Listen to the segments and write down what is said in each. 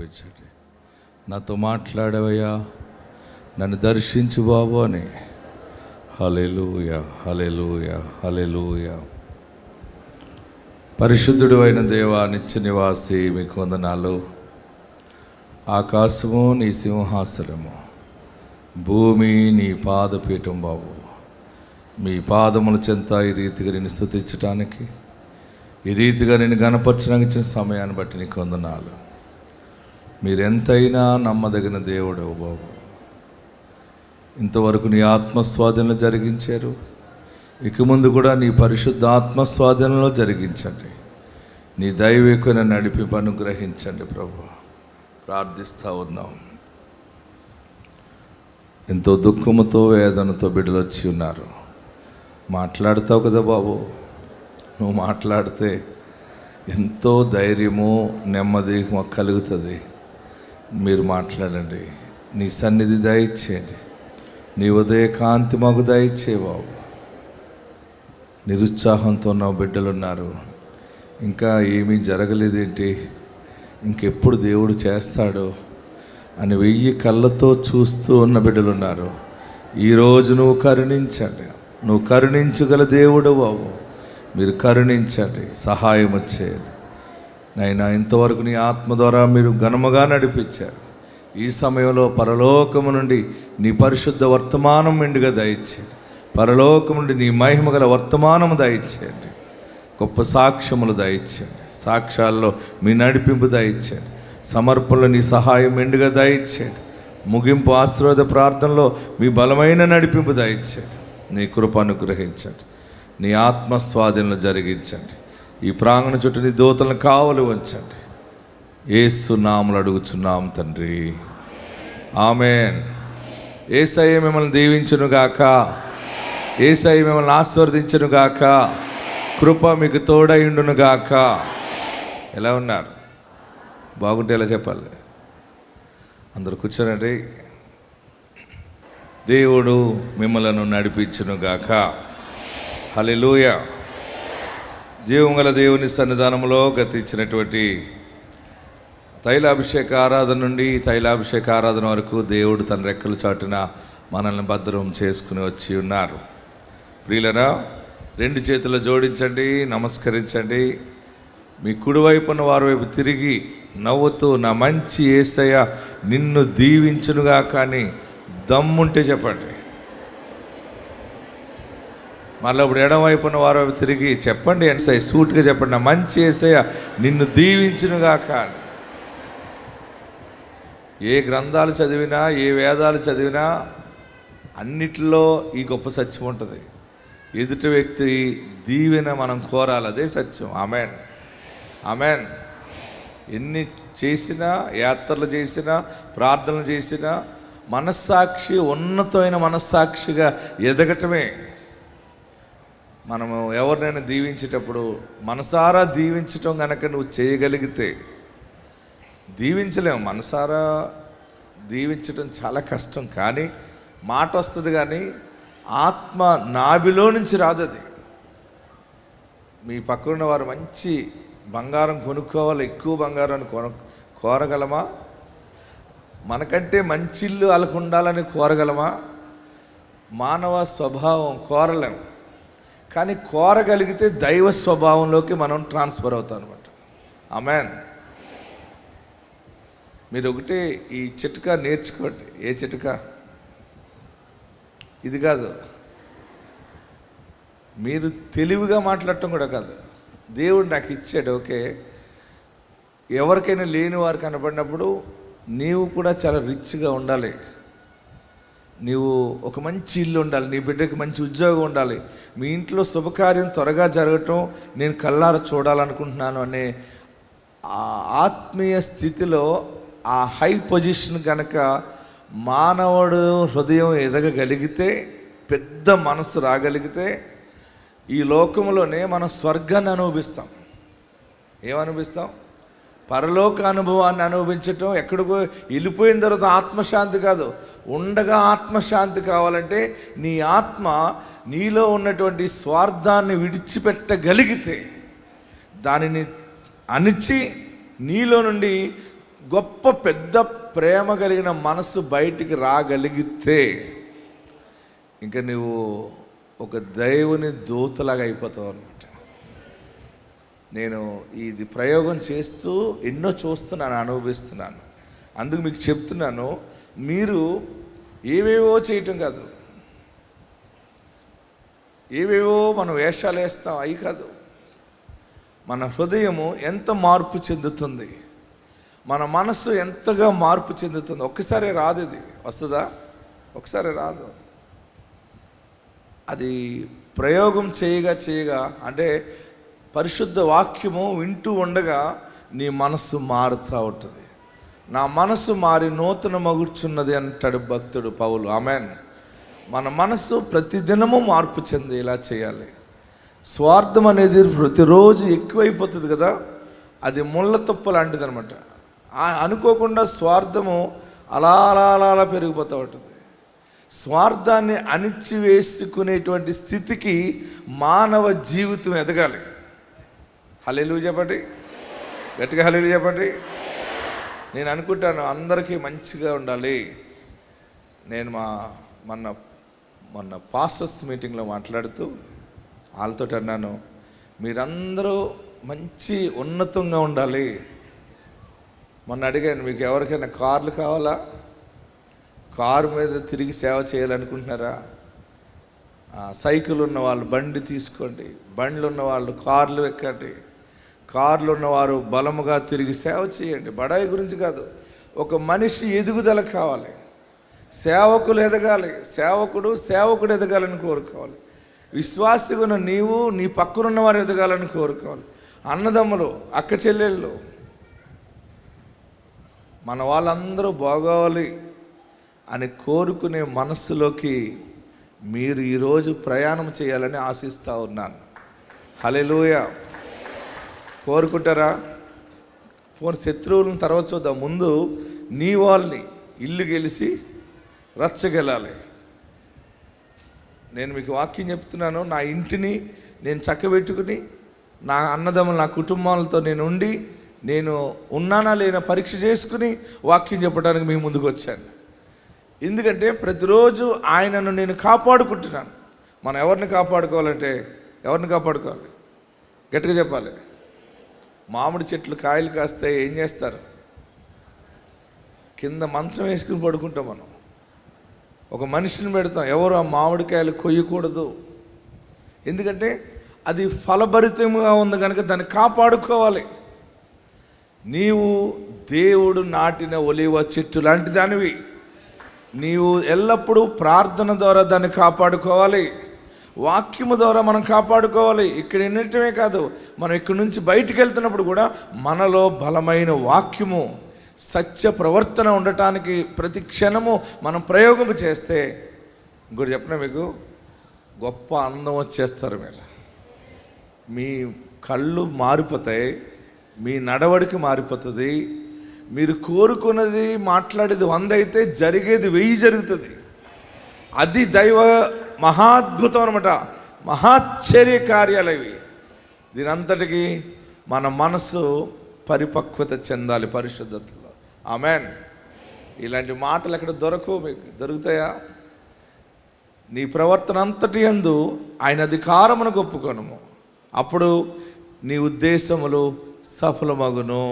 చూపించండి. నాతో మాట్లాడవయ్యా, నన్ను దర్శించు బాబు అని. హల్లెలూయా, హల్లెలూయా, హల్లెలూయా. పరిశుద్ధుడు అయిన దేవా, నిత్య నివాసి, మీకు వందనాలు. ఆకాశము నీ సింహాసనము, భూమి నీ పాదపీఠం బాబు. మీ పాదముల చెంత ఈ రీతిగా నేను స్తుతించటానికి, ఈ రీతిగా నేను గణపరచడానికి ఇచ్చిన సమయాన్ని బట్టి నీకు వందనాలు. మీరెంతైనా నమ్మదగిన దేవుడు బాబు. ఇంతవరకు నీ ఆత్మస్వాధీనంలో జరిగించారు, ఇక ముందు కూడా నీ పరిశుద్ధ ఆత్మస్వాధీనంలో జరిగించండి. నీ దైవికమైన నడిపింపు అనుగ్రహించండి ప్రభు. ప్రార్థిస్తూ ఉన్నాం. ఎంతో దుఃఖముతో వేదనతో బిడ్డలు వచ్చి ఉన్నారు. మాట్లాడతావు కదా బాబు, నువ్వు మాట్లాడితే ఎంతో ధైర్యము నెమ్మది మాకు కలుగుతుంది. మీరు మాట్లాడండి. నీ సన్నిధి దయచేయండి. నీ ఉదయ కాంతి మాకు దయచే బాబు. నిరుత్సాహంతో ఉన్న బిడ్డలు ఉన్నారు. ఇంకా ఏమీ జరగలేదేంటి, ఇంకెప్పుడు దేవుడు చేస్తాడో అని 1000 కళ్ళతో చూస్తూ ఉన్న బిడ్డలు ఉన్నారు. ఈరోజు నువ్వు కరుణించండి. నువ్వు కరుణించగల దేవుడు బాబు. మీరు కరుణించండి, సహాయం చేయండి నైనా. ఇంతవరకు నీ ఆత్మ ద్వారా మీరు ఘనముగా నడిపించారు. ఈ సమయంలో పరలోకము నుండి నీ పరిశుద్ధ వర్తమానం మెండుగా దయచేయండి. పరలోకము నుండి నీ మహిమ గల వర్తమానము దయచేయండి. గొప్ప సాక్ష్యములు దయచేయండి. సాక్ష్యాల్లో మీ నడిపింపు దయచేయండి. సమర్పణలో నీ సహాయం మెండుగా దయచేయండి. ముగింపు ఆశీర్వాద ప్రార్థనలో మీ బలమైన నడిపింపు దయచేయండి. నీ కృప అనుగ్రహించండి. నీ ఆత్మస్వాధీనంలో జరిగించండి. ఈ ప్రాంగణ చుట్టూ నీ దూతలను కావలి ఉంచండి. యేసు నామములో అడుగుచున్నాం తండ్రి, ఆమేన్. యేసయ్య మిమ్మల్ని దీవించునుగాక. యేసయ్య మిమ్మల్ని ఆశీర్వదించునుగాక. కృప మీకు తోడైండునుగాక. ఎలా ఉన్నారు? బాగుంటే ఎలా చెప్పాలి? అందరూ కూర్చోనండి. దేవుడు మిమ్మలను నడిపించునుగాక. హల్లెలూయా. జీవం గల దేవుని సన్నిధానంలో గతించినటువంటి తైలాభిషేక ఆరాధన నుండి తైలాభిషేక ఆరాధన వరకు దేవుడు తన రెక్కల చాటున మనల్ని భద్రం చేసుకుని వచ్చి ఉన్నారు. ప్రియులరా, 2 చేతులు జోడించండి, నమస్కరించండి. మీ కుడివైపున వారి వైపు తిరిగి నవ్వుతూ, నా మంచి యేసయ్య నిన్ను దీవించునుగా కానీ దమ్ముంటే చెప్పండి. మళ్ళీ ఇప్పుడు ఎడమవైపున వారి వైపు తిరిగి చెప్పండి. యేసయ్య సూట్గా చెప్పండి, నా మంచి యేసయ్య నిన్ను దీవించునుగా కానీ. ఏ గ్రంథాలు చదివినా, ఏ వేదాలు చదివినా అన్నిటిలో ఈ గొప్ప సత్యం ఉంటుంది. ఎదుటి వ్యక్తి దీవెన మనం కోరాలి, అదే సత్యం. Amen, amen. ఎన్ని చేసినా, యాత్రలు చేసినా, ప్రార్థనలు చేసినా మనస్సాక్షి ఉన్నతమైన మనస్సాక్షిగా ఎదగటమే. మనము ఎవరినైనా దీవించేటప్పుడు మనసారా దీవించటం కనుక నువ్వు చేయగలిగితే, దీవించలేము, మనసారా దీవించటం చాలా కష్టం. కానీ మాట వస్తుంది, కానీ ఆత్మ నాభిలో నుంచి రాదు. అది మీ పక్కన వారు మంచి బంగారం కొనుక్కోవాలి, ఎక్కువ బంగారాన్ని కోరగలమా? మనకంటే మంచి ఇల్లు వాళ్ళకు ఉండాలని కోరగలమా? మానవ స్వభావం కోరలేం. కానీ కోరగలిగితే దైవ స్వభావంలోకి మనం ట్రాన్స్ఫర్ అవుతాం అనమాట. ఆమెన్. మీరు ఒకటే ఈ చిట్కా నేర్చుకోండి. ఏ చిట్కా? ఇది కాదు, మీరు తెలివిగా మాట్లాడటం కూడా కాదు. దేవుడు నాకు ఇచ్చాడు, ఓకే. ఎవరికైనా లేని వారు కనబడినప్పుడు నీవు కూడా చాలా రిచ్గా ఉండాలి. నీవు ఒక మంచి ఇల్లు ఉండాలి, నీ బిడ్డకి మంచి ఉద్యోగం ఉండాలి, మీ ఇంట్లో శుభకార్యం త్వరగా జరగటం నేను కళ్ళారా చూడాలనుకుంటున్నాను అనే ఆ ఆత్మీయ స్థితిలో, ఆ హై పొజిషన్ కనుక మానవుడు హృదయం ఎదగగలిగితే, పెద్ద మనసు రాగలిగితే, ఈ లోకంలోనే మనం స్వర్గాన్ని అనుభవిస్తాం. ఏమనుభవిస్తాం? పరలోక అనుభవాన్ని అనుభవించటం. ఎక్కడికో వెళ్ళిపోయిన తర్వాత ఆత్మశాంతి కాదు, ఉండగా ఆత్మశాంతి కావాలంటే నీ ఆత్మ నీలో ఉన్నటువంటి స్వార్థాన్ని విడిచిపెట్టగలిగితే, దానిని అణిచి నీలో నుండి గొప్ప పెద్ద ప్రేమ కలిగిన మనసు బయటికి రాగలిగితే ఇంకా నువ్వు ఒక దేవుని దూతలాగా అయిపోతావు అనమాట. నేను ఇది ప్రయోగం చేస్తూ ఎన్నో చూస్తున్నాను, అనుభవిస్తున్నాను. అందుకు మీకు చెప్తున్నాను, మీరు ఏవేవో చేయటం కాదు, ఏవేవో మనం వేషాలు వేస్తాం, అవి కాదు. మన హృదయము ఎంత మార్పు చెందుతుంది, మన మనసు ఎంతగా మార్పు చెందుతుంది. ఒక్కసారి రాదు, ఇది వస్తుందా? ఒకసారి రాదు. అది ప్రయోగం చేయగా అంటే పరిశుద్ధ వాక్యము వింటూ ఉండగా నీ మనస్సు మారుతూ ఉంటుంది. నా మనసు మారి నూతన మగుచున్నది అంటాడు భక్తుడు పౌలు. ఆమెన్. మన మనసు ప్రతిదినము మార్పు చెంది ఇలా చేయాలి. స్వార్థం అనేది ప్రతిరోజు ఎక్కువైపోతుంది కదా, అది ముళ్ళ తుప్ప లాంటిది అనమాట. అనుకోకుండా స్వార్థము అలా అలా అలా అలా పెరిగిపోతూ ఉంటుంది. స్వార్థాన్ని అణిచివేసుకునేటువంటి స్థితికి మానవ జీవితం ఎదగాలి. హల్లెలూయా చెప్పండి, గట్టిగా హల్లెలూయా చెప్పండి. నేను అనుకుంటాను అందరికీ మంచిగా ఉండాలి. నేను మొన్న పాస్టర్స్ మీటింగ్లో మాట్లాడుతూ వాళ్ళతో అన్నాను, మీరందరూ మంచి ఉన్నతంగా ఉండాలి. మొన్న అడిగాను, మీకు ఎవరికైనా కార్లు కావాలా? కారు మీద తిరిగి సేవ చేయాలనుకుంటున్నారా? సైకిల్ ఉన్న వాళ్ళు బండి తీసుకోండి, బండ్లు ఉన్న వాళ్ళు కార్లు ఎక్కండి, కార్లు ఉన్నవారు బలముగా తిరిగి సేవ చేయండి. బడాయి గురించి కాదు, ఒక మనిషి ఎదుగుదల కావాలి, సేవకులు ఎదగాలి, సేవకుడు ఎదగాలని కోరుకోవాలి, విశ్వాసిగా ఉన్న నీవు నీ పక్కనున్న వారు ఎదగాలని కోరుకోవాలి, అన్నదమ్ములు అక్క చెల్లెళ్ళు మన వాళ్ళందరూ బాగోవాలి అని కోరుకునే మనస్సులోకి మీరు ఈరోజు ప్రయాణం చేయాలని ఆశిస్తూ ఉన్నాను. హల్లెలూయా. కోరుకుంటారా? పోనీ శత్రువులను తర్వాత చూద్దాం, ముందు నీ వాళ్ళని ఇల్లు గెలిచి రచ్చగెలాలి. నేను మీకు వాక్యం చెప్తున్నాను, నా ఇంటిని నేను చక్కబెట్టుకుని నా అన్నదమ్ములు నా కుటుంబాలతో నేను ఉండి నేను ఉన్నానా లేనా పరీక్ష చేసుకుని వాక్యం చెప్పడానికి మీ ముందుకు వచ్చాను. ఎందుకంటే ప్రతిరోజు ఆయనను నేను కాపాడుకుంటున్నాను. మనం ఎవరిని కాపాడుకోవాలంటే ఎవరిని కాపాడుకోవాలి? గట్టిగా చెప్పాలి. మామిడి చెట్లు కాయలు కాస్తే ఏం చేస్తారు? కింద మంచం వేసుకుని పడుకుంటాం. మనం ఒక మనిషిని పెడతాం, ఎవరు ఆ మామిడికాయలు కొయ్యకూడదు, ఎందుకంటే అది ఫలభరితంగా ఉంది కనుక దాన్ని కాపాడుకోవాలి. నీవు దేవుడు నాటిన ఒలీవ చెట్టు లాంటి దానివి. నీవు ఎల్లప్పుడూ ప్రార్థన ద్వారా దాన్ని కాపాడుకోవాలి, వాక్యము ద్వారా మనం కాపాడుకోవాలి. ఇక్కడ ఎన్నటమే కాదు, మనం ఇక్కడి నుంచి బయటికి వెళ్తున్నప్పుడు కూడా మనలో బలమైన వాక్యము సత్య ప్రవర్తన ఉండటానికి ప్రతి క్షణము మనం ప్రయోగం చేస్తే ఇంకోటి చెప్పిన మీకు గొప్ప అందం వచ్చేస్తారు. మీ కళ్ళు మారిపోతాయి, మీ నడవడికి మారిపోతుంది. మీరు కోరుకున్నది మాట్లాడేది 100 అయితే జరిగేది 1000 జరుగుతుంది. అది దైవ మహాద్భుతం అనమాట, మహాశ్చర్య కార్యాలు ఇవి. దీనంతటికి మన మనసు పరిపక్వత చెందాలి పరిశుద్ధతలో. ఆమెన్. ఇలాంటి మాటలు ఎక్కడ దొరకవు, మీకు దొరుకుతాయా? నీ ప్రవర్తన అంతటి యందు ఆయన అధికారమును ఒప్పుకొనుము, అప్పుడు నీ ఉద్దేశములు సఫలమగును.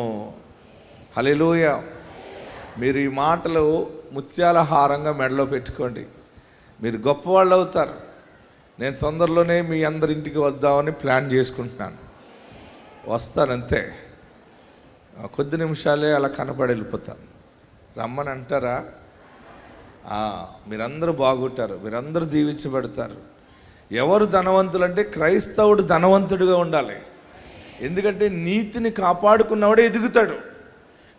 హల్లెలూయా. మీరు ఈ మాటలు ముత్యాల హారంగా మెడలో పెట్టుకోండి, మీరు గొప్పవాళ్ళు అవుతారు. నేను తొందరలోనే మీ అందరింటికి వద్దామని ప్లాన్ చేసుకుంటున్నాను. వస్తానంతే, కొద్ది నిమిషాలే అలా కనపడి వెళ్ళిపోతాను. రమ్మని అంటారా? మీరందరూ బాగుంటారు, మీరందరూ దీవించబడతారు. ఎవరు ధనవంతులు అంటే క్రైస్తవుడు ధనవంతుడిగా ఉండాలి. ఎందుకంటే నీతిని కాపాడుకున్నవాడే ఎదుగుతాడు.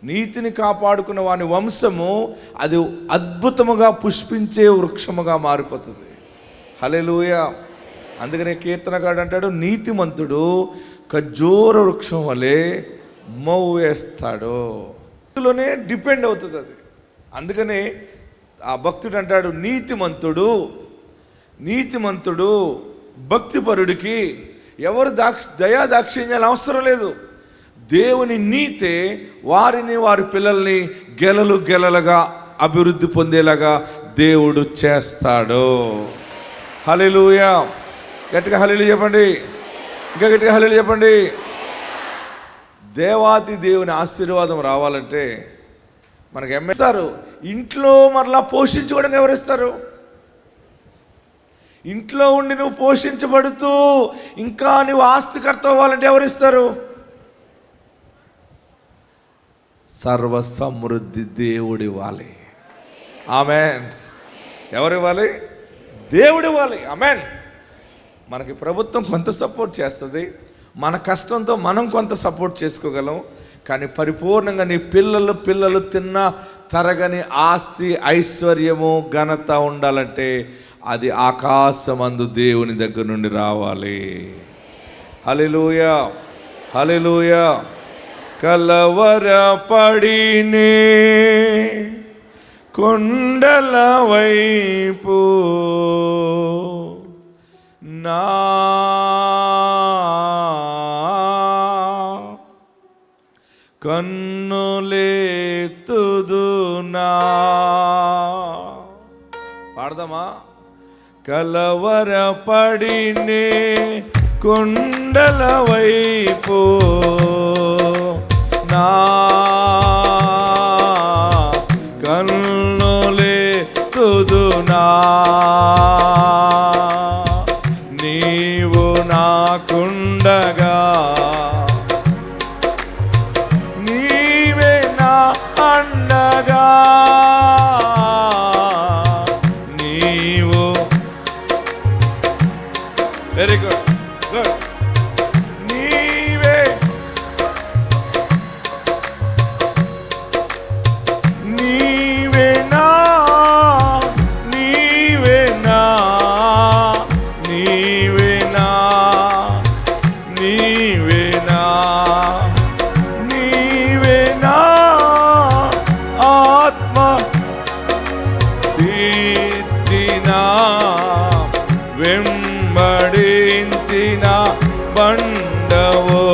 నీతిని కాపాడుకున్న వాని వంశము అది అద్భుతముగా పుష్పించే వృక్షముగా మారిపోతుంది. హల్లెలూయా. అందుకనే కీర్తనకారుడు అంటాడు, నీతిమంతుడు ఖర్జూర వృక్షం వలె మోవు వేస్తాడు. అందులోనే డిపెండ్ అవుతుంది అది. అందుకనే ఆ భక్తుడు అంటాడు, నీతిమంతుడు భక్తిపరుడికి ఎవరు దయా దాక్షిణ్యాలు అవసరం లేదు. దేవుని నీతే వారిని వారి పిల్లల్ని గెలలుగా అభివృద్ధి పొందేలాగా దేవుడు చేస్తాడు. హల్లెలూయా. గట్టిగా హల్లెలూయా చెప్పండి. ఇంకా గట్టిగా హల్లెలూయా చెప్పండి. దేవాది దేవుని ఆశీర్వాదం రావాలంటే మనకు ఎమ్మెస్తారు. ఇంట్లో మరలా పోషించుకోవడానికి ఎవరిస్తారు? ఇంట్లో ఉండి నువ్వు పోషించబడుతూ ఇంకా నువ్వు ఆస్తికర్త అవ్వాలంటే ఎవరిస్తారు? సర్వ సమృద్ధి దేవుడు ఇవ్వాలి. ఆమెన్. ఎవరు ఇవ్వాలి? దేవుడు ఇవ్వాలి. ఆమెన్. మనకి ప్రభుత్వం కొంత సపోర్ట్ చేస్తుంది, మన కష్టంతో మనం కొంత సపోర్ట్ చేసుకోగలం. కానీ పరిపూర్ణంగా నీ పిల్లలు తిన్న తరగని ఆస్తి, ఐశ్వర్యము, ఘనత ఉండాలంటే అది ఆకాశమందు దేవుని దగ్గర నుండి రావాలి. హల్లెలూయా, హల్లెలూయా. కలవరపడినే కొండల వైపు నా కన్నులెత్తుదునా. పాడదామా? కలవరపడినే కొండల వైపు నా కన్నులెత్తుదునా. నీవు నాకుండగా నీవే నా అండగా. నీవు వెరీ గుడ్ గుడ్. నీవే నీవేనా నీవేనా నీవేనా నీవేనా నీవేనా ఆత్మ తీర్చిన వెంబడించిన బండవో.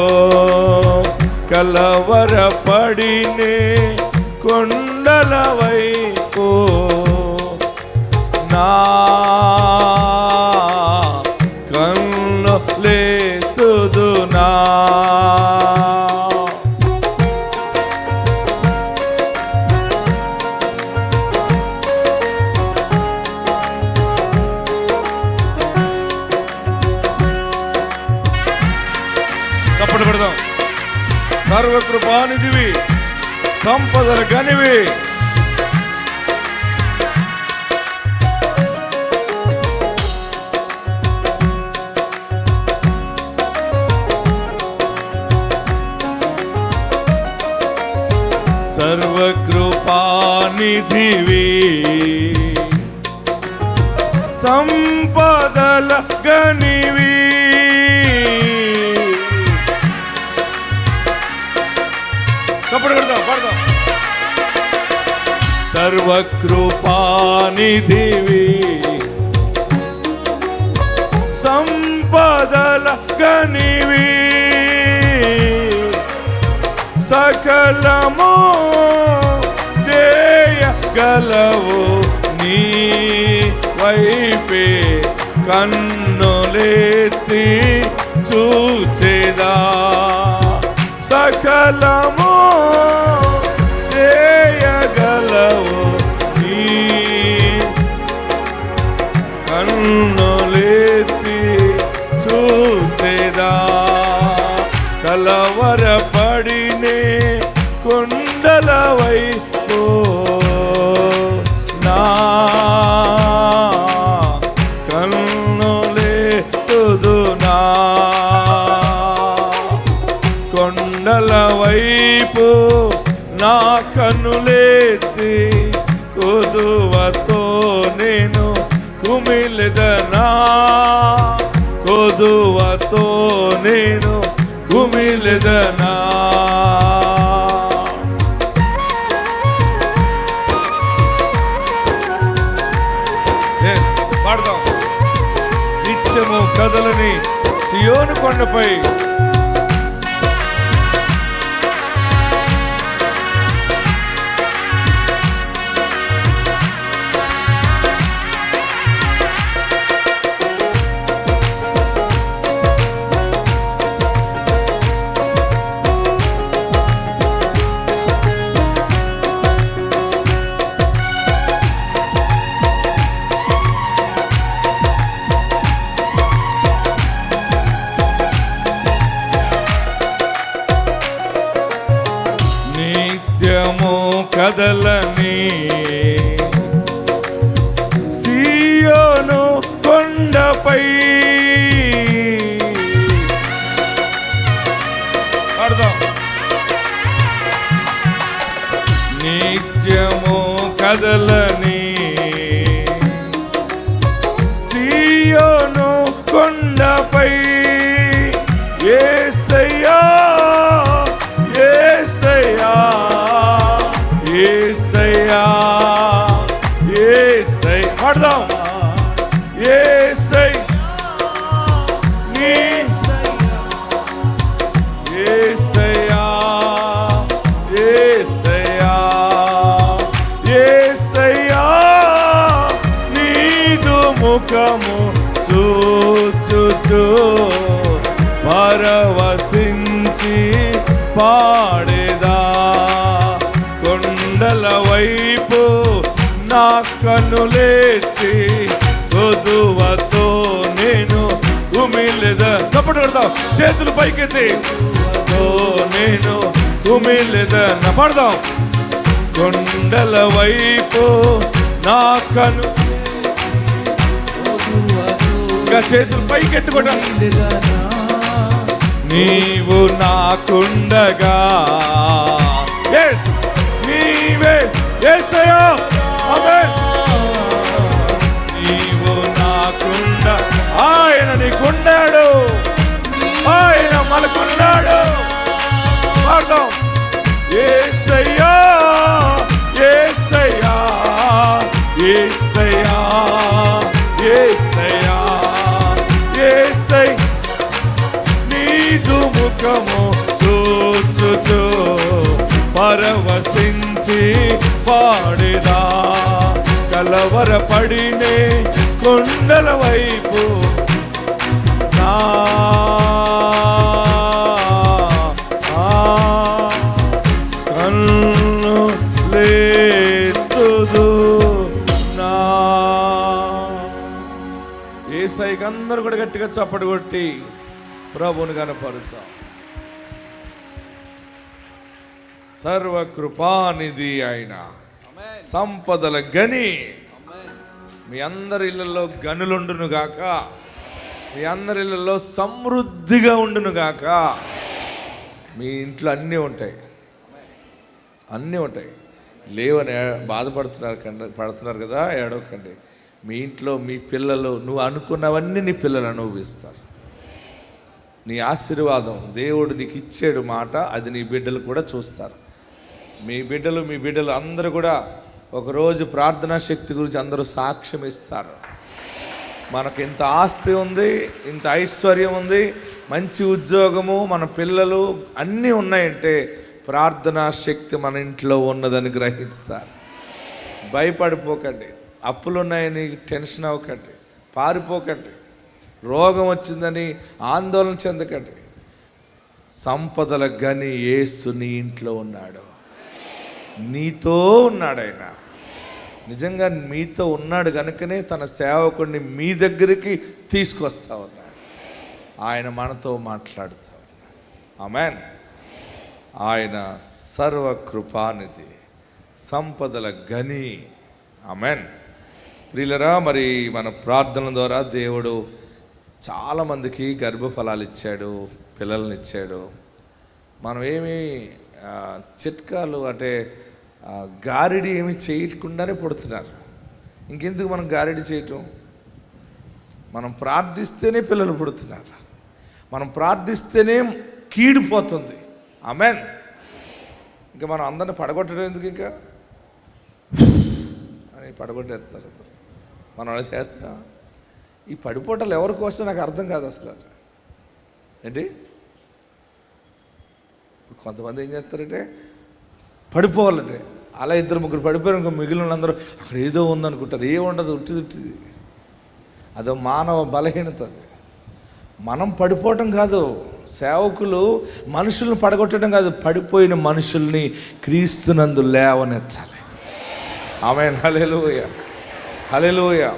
కలవరపడినే కొండల వైపు నా కన్నులెత్తుదునా. తప్పని పెడదాం. సర్వకృపానిధివి, సంపదల గనివి, సర్వకృపానిధివి, సంపదల గనివి. కప్పుడు పెడదాం, పడదాం. సర్వకృపానిధివి, సంపదల గనివి, సకలము చేయగలవు. నీ వైపే కన్నులెత్తి చూచెదా. సకలము చేయగలవు. నీ కన్నులెత్తి చూచెదా. కలవరపడినే కొండల వైపు నా కన్నులెత్తుదునా. కొండల వైపు నా కన్నులెత్తి కొదువతో నేను కుమిలెదనా. కొదువతో నేను కుమిలెదనా. పాడదాం. నిత్యము కదలని సియోను కొండపై కదలని సీయోను కొండపై నిత్యము కదలని సీయోను కొండపై యేసయ్యా యేసయ్యా యేసయ్యా యేసయ్య పాడదాం యేసయ్య నీ యేసయ్యా యేసయ్యా యేసయ్యా నీదు ముఖము చూచుచు పరవశించి పాడేదా కొండల వైపు నా కన్నులెత్తి కొదువతో నేను ఉమిలెదా చప్పట్లు కొడతాం చేతులు పైకెత్తి నేను ఉమిలెదా పాడదాం కొండల వైపు నా కన్ను ఇంకా చేతులు పైకెత్తుకోవడం నీవు నాకుండగా నీవే యేసయ్యా ఆమేన్ నీవు నాకుండ ఆయన నీకున్నాడు ఆయన మనకున్నాడు పాడదాం యేసయ్యా యేసయ్యా యేసయ్యా యేసయ్యా యేసయ్య నీదు ముఖము చూచుచు పరవశించి పాడేదా కలవరపడినే కొండల వైపు నా కన్ను లేతుదు నా యేసయ్యకి అందరూ కూడా గట్టిగా చప్పటి కొట్టి ప్రభువుని కనపరుద్దాం. సర్వకృపానిధి ఆయన సంపదల గని మీ అందరి ఇళ్ళల్లో గనులుండును గాక మీ అందరి ఇళ్ళల్లో సమృద్ధిగా ఉండును గాక మీ ఇంట్లో అన్నీ ఉంటాయి అన్నీ ఉంటాయి లేవని పడుతున్నారు కదా ఏడవకండి మీ ఇంట్లో మీ పిల్లలు నువ్వు అనుకున్నవన్నీ నీ పిల్లలు అనుభవిస్తారు నీ ఆశీర్వాదం దేవుడు నీకు ఇచ్చాడు మాట అది నీ బిడ్డలు కూడా చూస్తారు మీ బిడ్డలు అందరూ కూడా ఒకరోజు ప్రార్థనా శక్తి గురించి అందరూ సాక్ష్యం ఇస్తారు మనకు ఇంత ఆస్తి ఉంది ఇంత ఐశ్వర్యం ఉంది మంచి ఉద్యోగము మన పిల్లలు అన్నీ ఉన్నాయంటే ప్రార్థనా శక్తి మన ఇంట్లో ఉన్నదని గ్రహిస్తారు భయపడిపోకండి అప్పులు ఉన్నాయని టెన్షన్ అవ్వకండి పారిపోకండి రోగం వచ్చిందని ఆందోళన చెందకండి సంపదల గని యేసు నీ ఇంట్లో ఉన్నాడు నీతో ఉన్నాడు ఆయన నిజంగా మీతో ఉన్నాడు కనుకనే తన సేవకుడిని మీ దగ్గరికి తీసుకొస్తా ఉన్నాడు ఆయన మనతో మాట్లాడుతూ ఉన్నాడు ఆమేన్ ఆయన సర్వకృపానిధి సంపదల గని ఆమేన్ ప్రియులరా మరి మన ప్రార్థనల ద్వారా దేవుడు చాలామందికి గర్భఫలాలు ఇచ్చాడు పిల్లల్ని ఇచ్చాడు మనం ఏమి చిట్కాలు అంటే గారిడి ఏమి చేయకుండానే పుడుతున్నారు ఇంకెందుకు మనం గారిడి చేయటం మనం ప్రార్థిస్తేనే పిల్లలు పుడుతున్నారు మనం ప్రార్థిస్తేనే కీడిపోతుంది ఆమేన్ ఇంకా మనం అందరిని పడగొట్టడం ఎందుకు ఇంకా అని పడగొట్టేస్తారు మనం అలా చేస్తున్నాం ఈ పడిపోవటాలు ఎవరి కోసం నాకు అర్థం కాదు అసలు ఏంటి కొంతమంది ఏం చేస్తారంటే పడిపోవాలంటే అలా ఇద్దరు ముగ్గురు పడిపోయారు ఇంకా మిగిలిన అందరూ అక్కడ ఏదో ఉందనుకుంటారు ఏముండదు ఉట్టిది అదో మానవ బలహీనత అది మనం పడిపోవటం కాదు సేవకులు మనుషులను పడగొట్టడం కాదు పడిపోయిన మనుషుల్ని క్రీస్తునందు లేవనెత్తాలి ఆమేన్ హల్లెలూయా హల్లెలూయా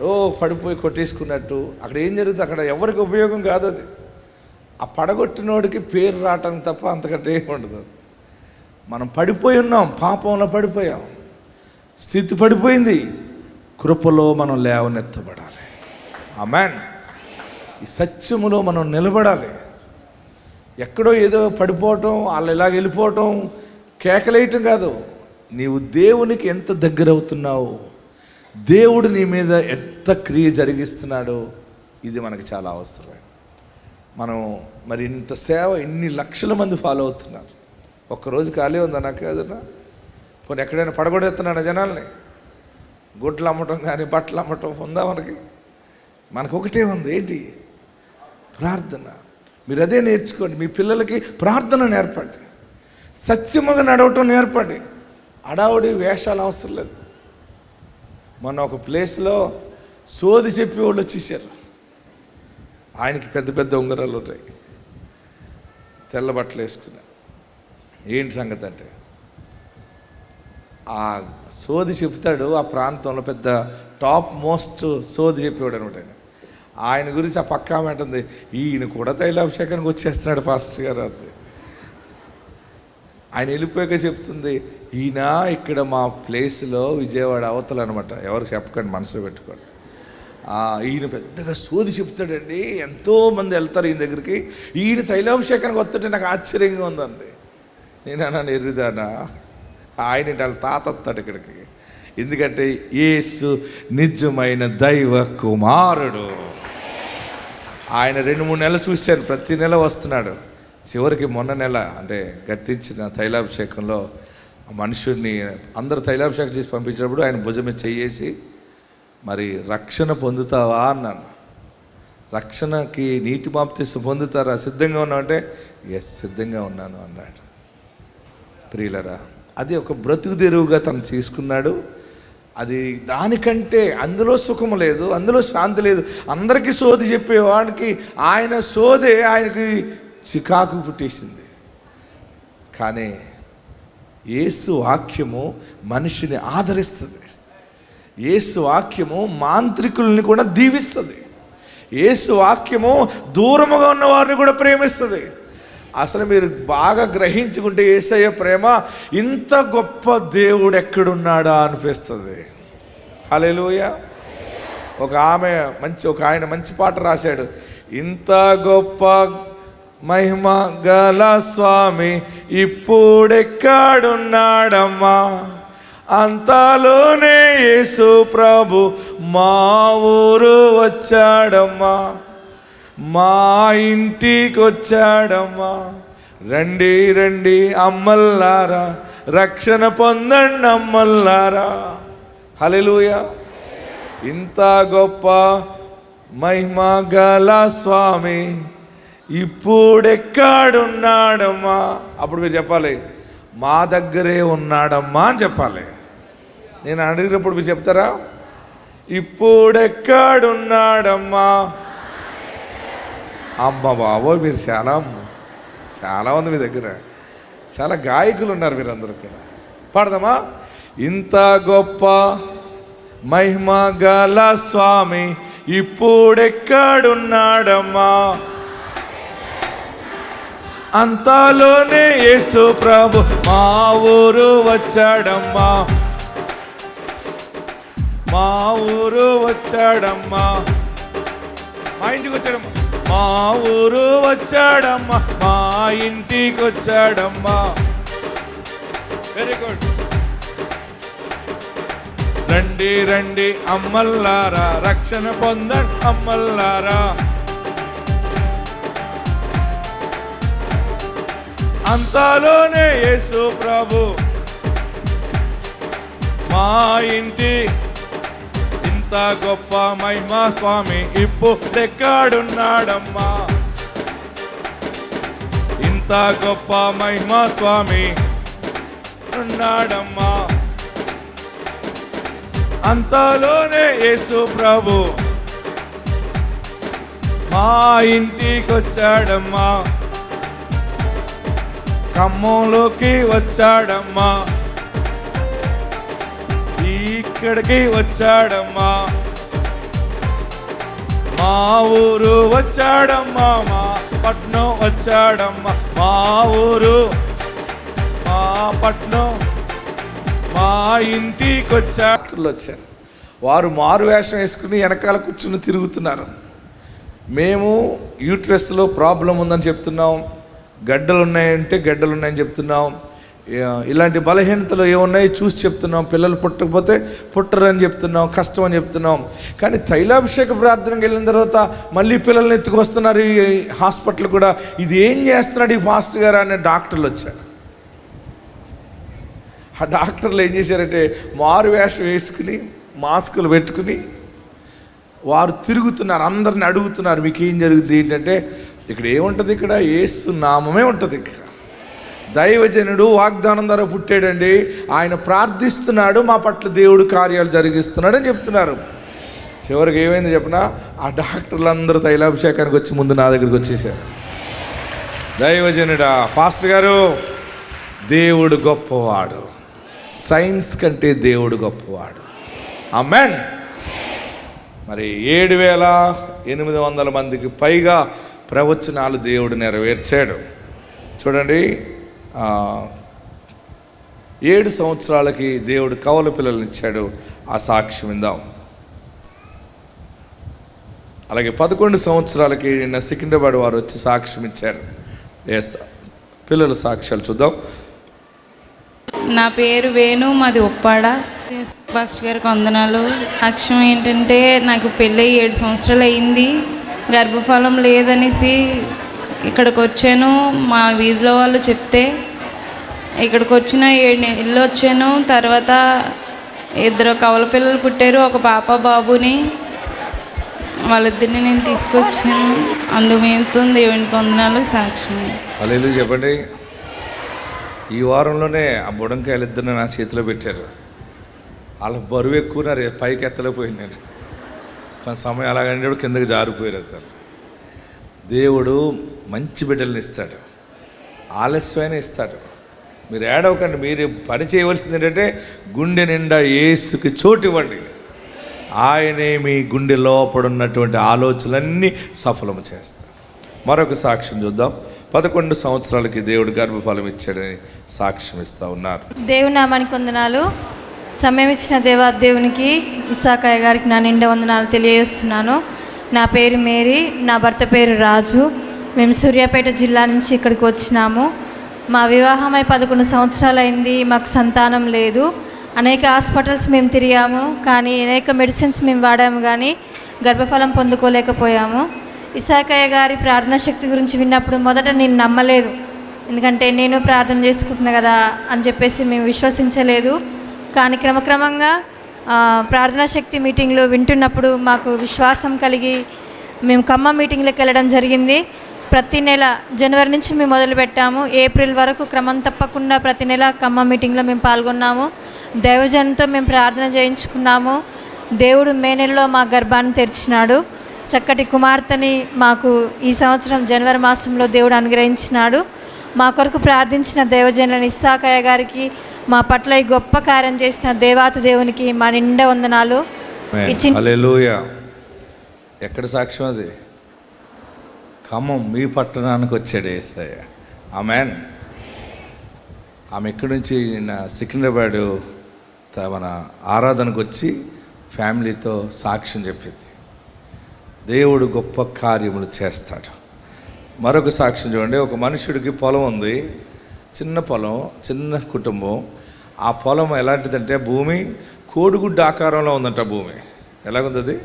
ఓ పడిపోయి కొట్టేసుకున్నట్టు అక్కడ ఏం జరుగుతుంది అక్కడ ఎవరికి ఉపయోగం కాదు అది ఆ పడగొట్టినోడికి పేరు రావటానికి తప్ప అంతకంటే ఏమి ఉండదు మనం పడిపోయి ఉన్నాం, పాపంలో పడిపోయాం, స్థితి పడిపోయింది. కృపలో మనం లేవనెత్తబడాలి. ఆమేన్. ఈ సత్యములో మనం నిలబడాలి. ఎక్కడో ఏదో పడిపోవటం, వాళ్ళు ఇలాగ వెళ్ళిపోవటం, కేకలేయటం కాదు. నీవు దేవునికి ఎంత దగ్గర అవుతున్నావు, దేవుడు నీ మీద ఎంత క్రియ జరిగిస్తున్నాడో, ఇది మనకు చాలా అవసరం. మనం మరి ఇంత సేవ, ఇన్ని లక్షల మంది ఫాలో అవుతున్నారు. ఒక్కరోజు ఖాళీ ఉందా నాకు ఏదన్నా? పోనీ ఎక్కడైనా పడగొడేస్తున్నాను జనాల్ని? గుడ్లు అమ్మటం కానీ బట్టలు అమ్మటం ఉందా మనకు ఒకటే ఉంది, ఏంటి? ప్రార్థన. మీరు అదే నేర్చుకోండి. మీ పిల్లలకి ప్రార్థన నేర్పండి, సత్యముగా నడవటం నేర్పండి. అడావుడి వేషాలు అవసరం లేదు. మొన్న ఒక ప్లేస్లో సోది చెప్పి వాళ్ళు వచ్చేసారు. ఆయనకి పెద్ద పెద్ద ఉంగరాలు ఉంటాయి, తెల్ల బట్టలు వేసుకున్నా. ఏంటి సంగతి అంటే, ఆ సోది చెప్తాడు. ఆ ప్రాంతంలో పెద్ద టాప్ మోస్ట్ సోది చెప్పేవాడు అనమాట ఆయన గురించి. ఆ పక్క ఆమె అంటుంది, ఈయన కూడా తైలాభిషేకానికి వచ్చేస్తున్నాడు పాస్టర్ గారు అంతే. ఆయన వెళ్ళిపోయాక చెప్తుంది, ఈయన ఇక్కడ మా ప్లేస్లో విజయవాడ అవతల అనమాట, ఎవరు చెప్పకండి, మనసులో పెట్టుకోండి. ఈయన పెద్దగా సోది చెప్తాడండి, ఎంతోమంది వెళ్తారు ఈయన దగ్గరికి. ఈయన తైలాభిషేకానికి వస్తుంటే నాకు ఆశ్చర్యంగా ఉందండి. నేను అన్నాను, ఎర్రిదానా, ఆయన వాళ్ళ తాత వస్తాడు ఇక్కడికి. ఎందుకంటే యేసు నిజమైన దైవ కుమారుడు. ఆయన 2-3 నెలలు చూశాను, ప్రతి నెల వస్తున్నాడు. చివరికి మొన్న నెల అంటే గట్టించిన తైలాభిషేకంలో ఆ మనుషుడిని అందరూ తైలాభిషేకం చేసి పంపించినప్పుడు ఆయన భుజం మీద చెయ్యేసి, మరి రక్షణ పొందుతావా అన్నాను. రక్షణకి నీటి బాప్తిస్మం పొందుతారా, సిద్ధంగా ఉన్నావంటే ఎస్ సిద్ధంగా ఉన్నాను అన్నాడు. ప్రియులరా, అది ఒక బ్రతుకు తెరువుగా తను తీసుకున్నాడు. అది దానికంటే అందులో సుఖము లేదు, అందులో శాంతి లేదు. అందరికీ సోది చెప్పేవాడికి ఆయన సోదే ఆయనకి చికాకు పుట్టేసింది. కానీ యేసు వాక్యము మనిషిని ఆదరిస్తుంది. యేసు వాక్యము మాంత్రికుల్ని కూడా దీవిస్తుంది. యేసు వాక్యము దూరముగా ఉన్న వారిని కూడా ప్రేమిస్తుంది. అసలు మీరు బాగా గ్రహించుకుంటే యేసయ్య ప్రేమ, ఇంత గొప్ప దేవుడు ఎక్కడున్నాడా అనిపిస్తుంది. హల్లెలూయా. ఒక ఆయన మంచి పాట రాశాడు, ఇంత గొప్ప మహిమ గల స్వామి ఇప్పుడెక్కడున్నాడమ్మా, అంతలోనే యేసు ప్రభు మా ఊరు వచ్చాడమ్మా, మా ఇంటికి వచ్చాడమ్మా. రండి రండి అమ్మల్లారా, రక్షణ పొందండి అమ్మల్లారా. హల్లెలూయా. ఇంత గొప్ప మహిమ గల స్వామి ఇప్పుడెక్కడున్నాడమ్మా. అప్పుడు మీరు చెప్పాలి, మా దగ్గరే ఉన్నాడమ్మా అని చెప్పాలి. నేను అడిగినప్పుడు మీరు చెప్తారా, ఇప్పుడెక్కడున్నాడమ్మా. అమ్మ బాబోయ్, మీరు చాలా ఉంది మీ దగ్గర, చాలా గాయకులు ఉన్నారు మీరందరూ కూడా. పాడదామా? ఇంత గొప్ప మహిమ గల స్వామి ఇప్పుడెక్కడున్నాడమ్మా, అంతలోనే యేసు ప్రభు మా ఊరు వచ్చాడమ్మా, మా ఊరు వచ్చాడమ్మా, మా ఇంటికి వచ్చాడమ్మా, మా ఊరు వచ్చాడమ్మా, మా ఇంటికి వచ్చాడమ్మా. Very good. రండి రండి అమ్మల్లారా, రక్షణ పొందండి అమ్మల్లారా, అంతలోనే యేసు ప్రభు మా ఇంటి. ఇంత గొప్ప మహిమా స్వామి ఇప్పుడెక్కడున్నాడమ్మా, ఇంత గొప్ప మహిమా స్వామి ఉన్నాడమ్మా, అంతలోనే యేసు ప్రభు మా ఇంటికి వచ్చాడమ్మా, ఖమ్మంలోకి వచ్చాడమ్మా, ఇక్కడికి వచ్చాడమ్మా, మా ఊరు వచ్చాడమ్మా, మా పట్నం వచ్చాడమ్మా, మా ఊరు మా పట్నం మా ఇంటికి వచ్చారు. వారు మారు వేషం వేసుకుని వెనకాల కూర్చుని తిరుగుతున్నారు. మేము యూట్రస్లో ప్రాబ్లం ఉందని చెప్తున్నాం, గడ్డలు ఉన్నాయని చెప్తున్నాం, ఇలాంటి బలహీనతలు ఏమున్నాయి చూసి చెప్తున్నాం, పిల్లలు పుట్టకపోతే పుట్టరని చెప్తున్నాం, కష్టం అని చెప్తున్నాం. కానీ తైలాభిషేక ప్రార్థనకి వెళ్ళిన తర్వాత మళ్ళీ పిల్లల్ని ఎత్తుకొస్తున్నారు ఈ హాస్పిటల్ కూడా. ఇది ఏం చేస్తున్నాడు ఈ పాస్టర్ గారు అనే డాక్టర్లు వచ్చారు. ఆ డాక్టర్లు ఏం చేశారంటే మారు వేషం వేసుకుని మాస్కులు పెట్టుకుని వారు తిరుగుతున్నారు, అందరిని అడుగుతున్నారు మీకు ఏం జరుగుతుంది ఏంటంటే. ఇక్కడ ఏముంటుంది, ఇక్కడ యేసు నామమే ఉంటుంది. ఇక్కడ దైవజనుడు వాగ్దానం ద్వారా పుట్టాడండి, ఆయన ప్రార్థిస్తున్నాడు, మా పట్ల దేవుడు కార్యాలు జరిగిస్తున్నాడు అని చెప్తున్నారు. చివరికి ఏమైంది చెప్పినా, ఆ డాక్టర్లు అందరూ తైలాభిషేకానికి వచ్చి ముందు నా దగ్గరికి వచ్చేసారు. దైవజనుడా, పాస్టర్ గారు, దేవుడు గొప్పవాడు, సైన్స్ కంటే దేవుడు గొప్పవాడు. ఆమేన్. మరి 7,800 మందికి పైగా ప్రవచనాలు దేవుడు నెరవేర్చాడు. చూడండి, 7 సంవత్సరాలకి దేవుడు కవల పిల్లల్ని ఇచ్చాడు. ఆ సాక్ష్యం విందాం. అలాగే 11 సంవత్సరాలకి నిన్న సికింద్రాబాద్ వారు వచ్చి సాక్ష్యం ఇచ్చారు. పిల్లల సాక్ష్యాలు చూద్దాం. నా పేరు వేణు, మాది ఉప్పాడ. ఫస్ట్ గారికి వందనాలు. సాక్ష్యం ఏంటంటే, నాకు పెళ్ళి 7 సంవత్సరాలు అయింది, గర్భఫలం లేదనేసి ఇక్కడికి వచ్చాను. మా వీధిలో వాళ్ళు చెప్తే ఇక్కడికి వచ్చిన 7 నెలలు వచ్చాను. తర్వాత 2 కవల పిల్లలు పుట్టారు, ఒక పాప బాబుని. వాళ్ళిద్దరిని నేను తీసుకొచ్చాను. అందుమేంతో దేవునికి వందనాలు. సాక్ష్యం హల్లెలూయా చెప్పండి. ఈ వారంలోనే ఆ బుడంకాయలు ఇద్దరిని నా చేతిలో పెట్టారు. వాళ్ళ బరువు ఎక్కువ, పైకి ఎత్తలేకపోయినారు. కొంత సమయం అలాగంటే కిందకి జారిపోయారు. అతను దేవుడు మంచి బిడ్డలను ఇస్తాడు, ఆలస్యమైన ఇస్తాడు. మీరు ఏడవకండి. మీరు పని చేయవలసింది ఏంటంటే గుండె నిండా యేసుకి చోటు ఇవ్వండి. ఆయనే మీ గుండె లోపడున్నటువంటి ఆలోచనలన్నీ సఫలము చేస్తాడు. మరొక సాక్ష్యం చూద్దాం. 11 సంవత్సరాలకి దేవుడు గర్భఫలం ఇచ్చాడని సాక్ష్యం ఇస్తూ ఉన్నారు. దేవుని నామానికి వందనాలు. సమయం ఇచ్చిన దేవునికి ఇస్సాకయ్య గారికి నా నిండా వందనాలు తెలియజేస్తున్నాను. నా పేరు మేరీ, నా భర్త పేరు రాజు. మేము సూర్యాపేట జిల్లా నుంచి ఇక్కడికి వచ్చినాము. మా వివాహమై 11 సంవత్సరాలు అయింది. మాకు సంతానం లేదు. అనేక హాస్పిటల్స్ మేము తిరిగాము, కానీ అనేక మెడిసిన్స్ మేము వాడాము, కానీ గర్భఫలం పొందుకోలేకపోయాము. ఇస్సాకయ్య గారి ప్రార్థనా శక్తి గురించి విన్నప్పుడు మొదట నేను నమ్మలేదు, ఎందుకంటే నేను ప్రార్థన చేసుకుంటున్నా కదా అని చెప్పేసి మేము విశ్వసించలేదు. కానీ క్రమక్రమంగా ప్రార్థనా శక్తి మీటింగ్లు వింటున్నప్పుడు మాకు విశ్వాసం కలిగి మేము ఖమ్మం మీటింగ్లకు వెళ్ళడం జరిగింది. ప్రతి నెల జనవరి నుంచి మేము మొదలుపెట్టాము. ఏప్రిల్ వరకు క్రమం తప్పకుండా ప్రతి నెల ఖమ్మం మీటింగ్లో మేము పాల్గొన్నాము. దైవజనంతో మేము ప్రార్థన చేయించుకున్నాము. దేవుడు మే నెలలో మా గర్భాన్ని తెరిచినాడు. చక్కటి కుమార్తెని మాకు ఈ సంవత్సరం జనవరి మాసంలో దేవుడు అనుగ్రహించినాడు. మా కొరకు ప్రార్థించిన దైవజనులను ఇస్సాకయ్య గారికి, మా పట్ల ఈ గొప్ప కార్యం చేసిన దేవాతి దేవునికి మా నిండా వందనాలు. హల్లెలూయా. ఎక్కడ సాక్ష్యం అది? ఖమ్మం మీ పట్టణానికి వచ్చాడు యేసయ్య. ఆమేన్. ఆమె ఇక్కడి నుంచి నిన్న సికింద్రాబాద్ మన ఆరాధనకు వచ్చి ఫ్యామిలీతో సాక్ష్యం చెప్పింది. దేవుడు గొప్ప కార్యములు చేస్తాడు. మరొక సాక్ష్యం చూడండి. ఒక మనుషుడికి పొలం ఉంది, చిన్న పొలం, చిన్న కుటుంబం. ఆ పొలం ఎలాంటిదంటే భూమి కోడిగుడ్డు ఆకారంలో ఉందంట. భూమి ఎలాగుంది అది?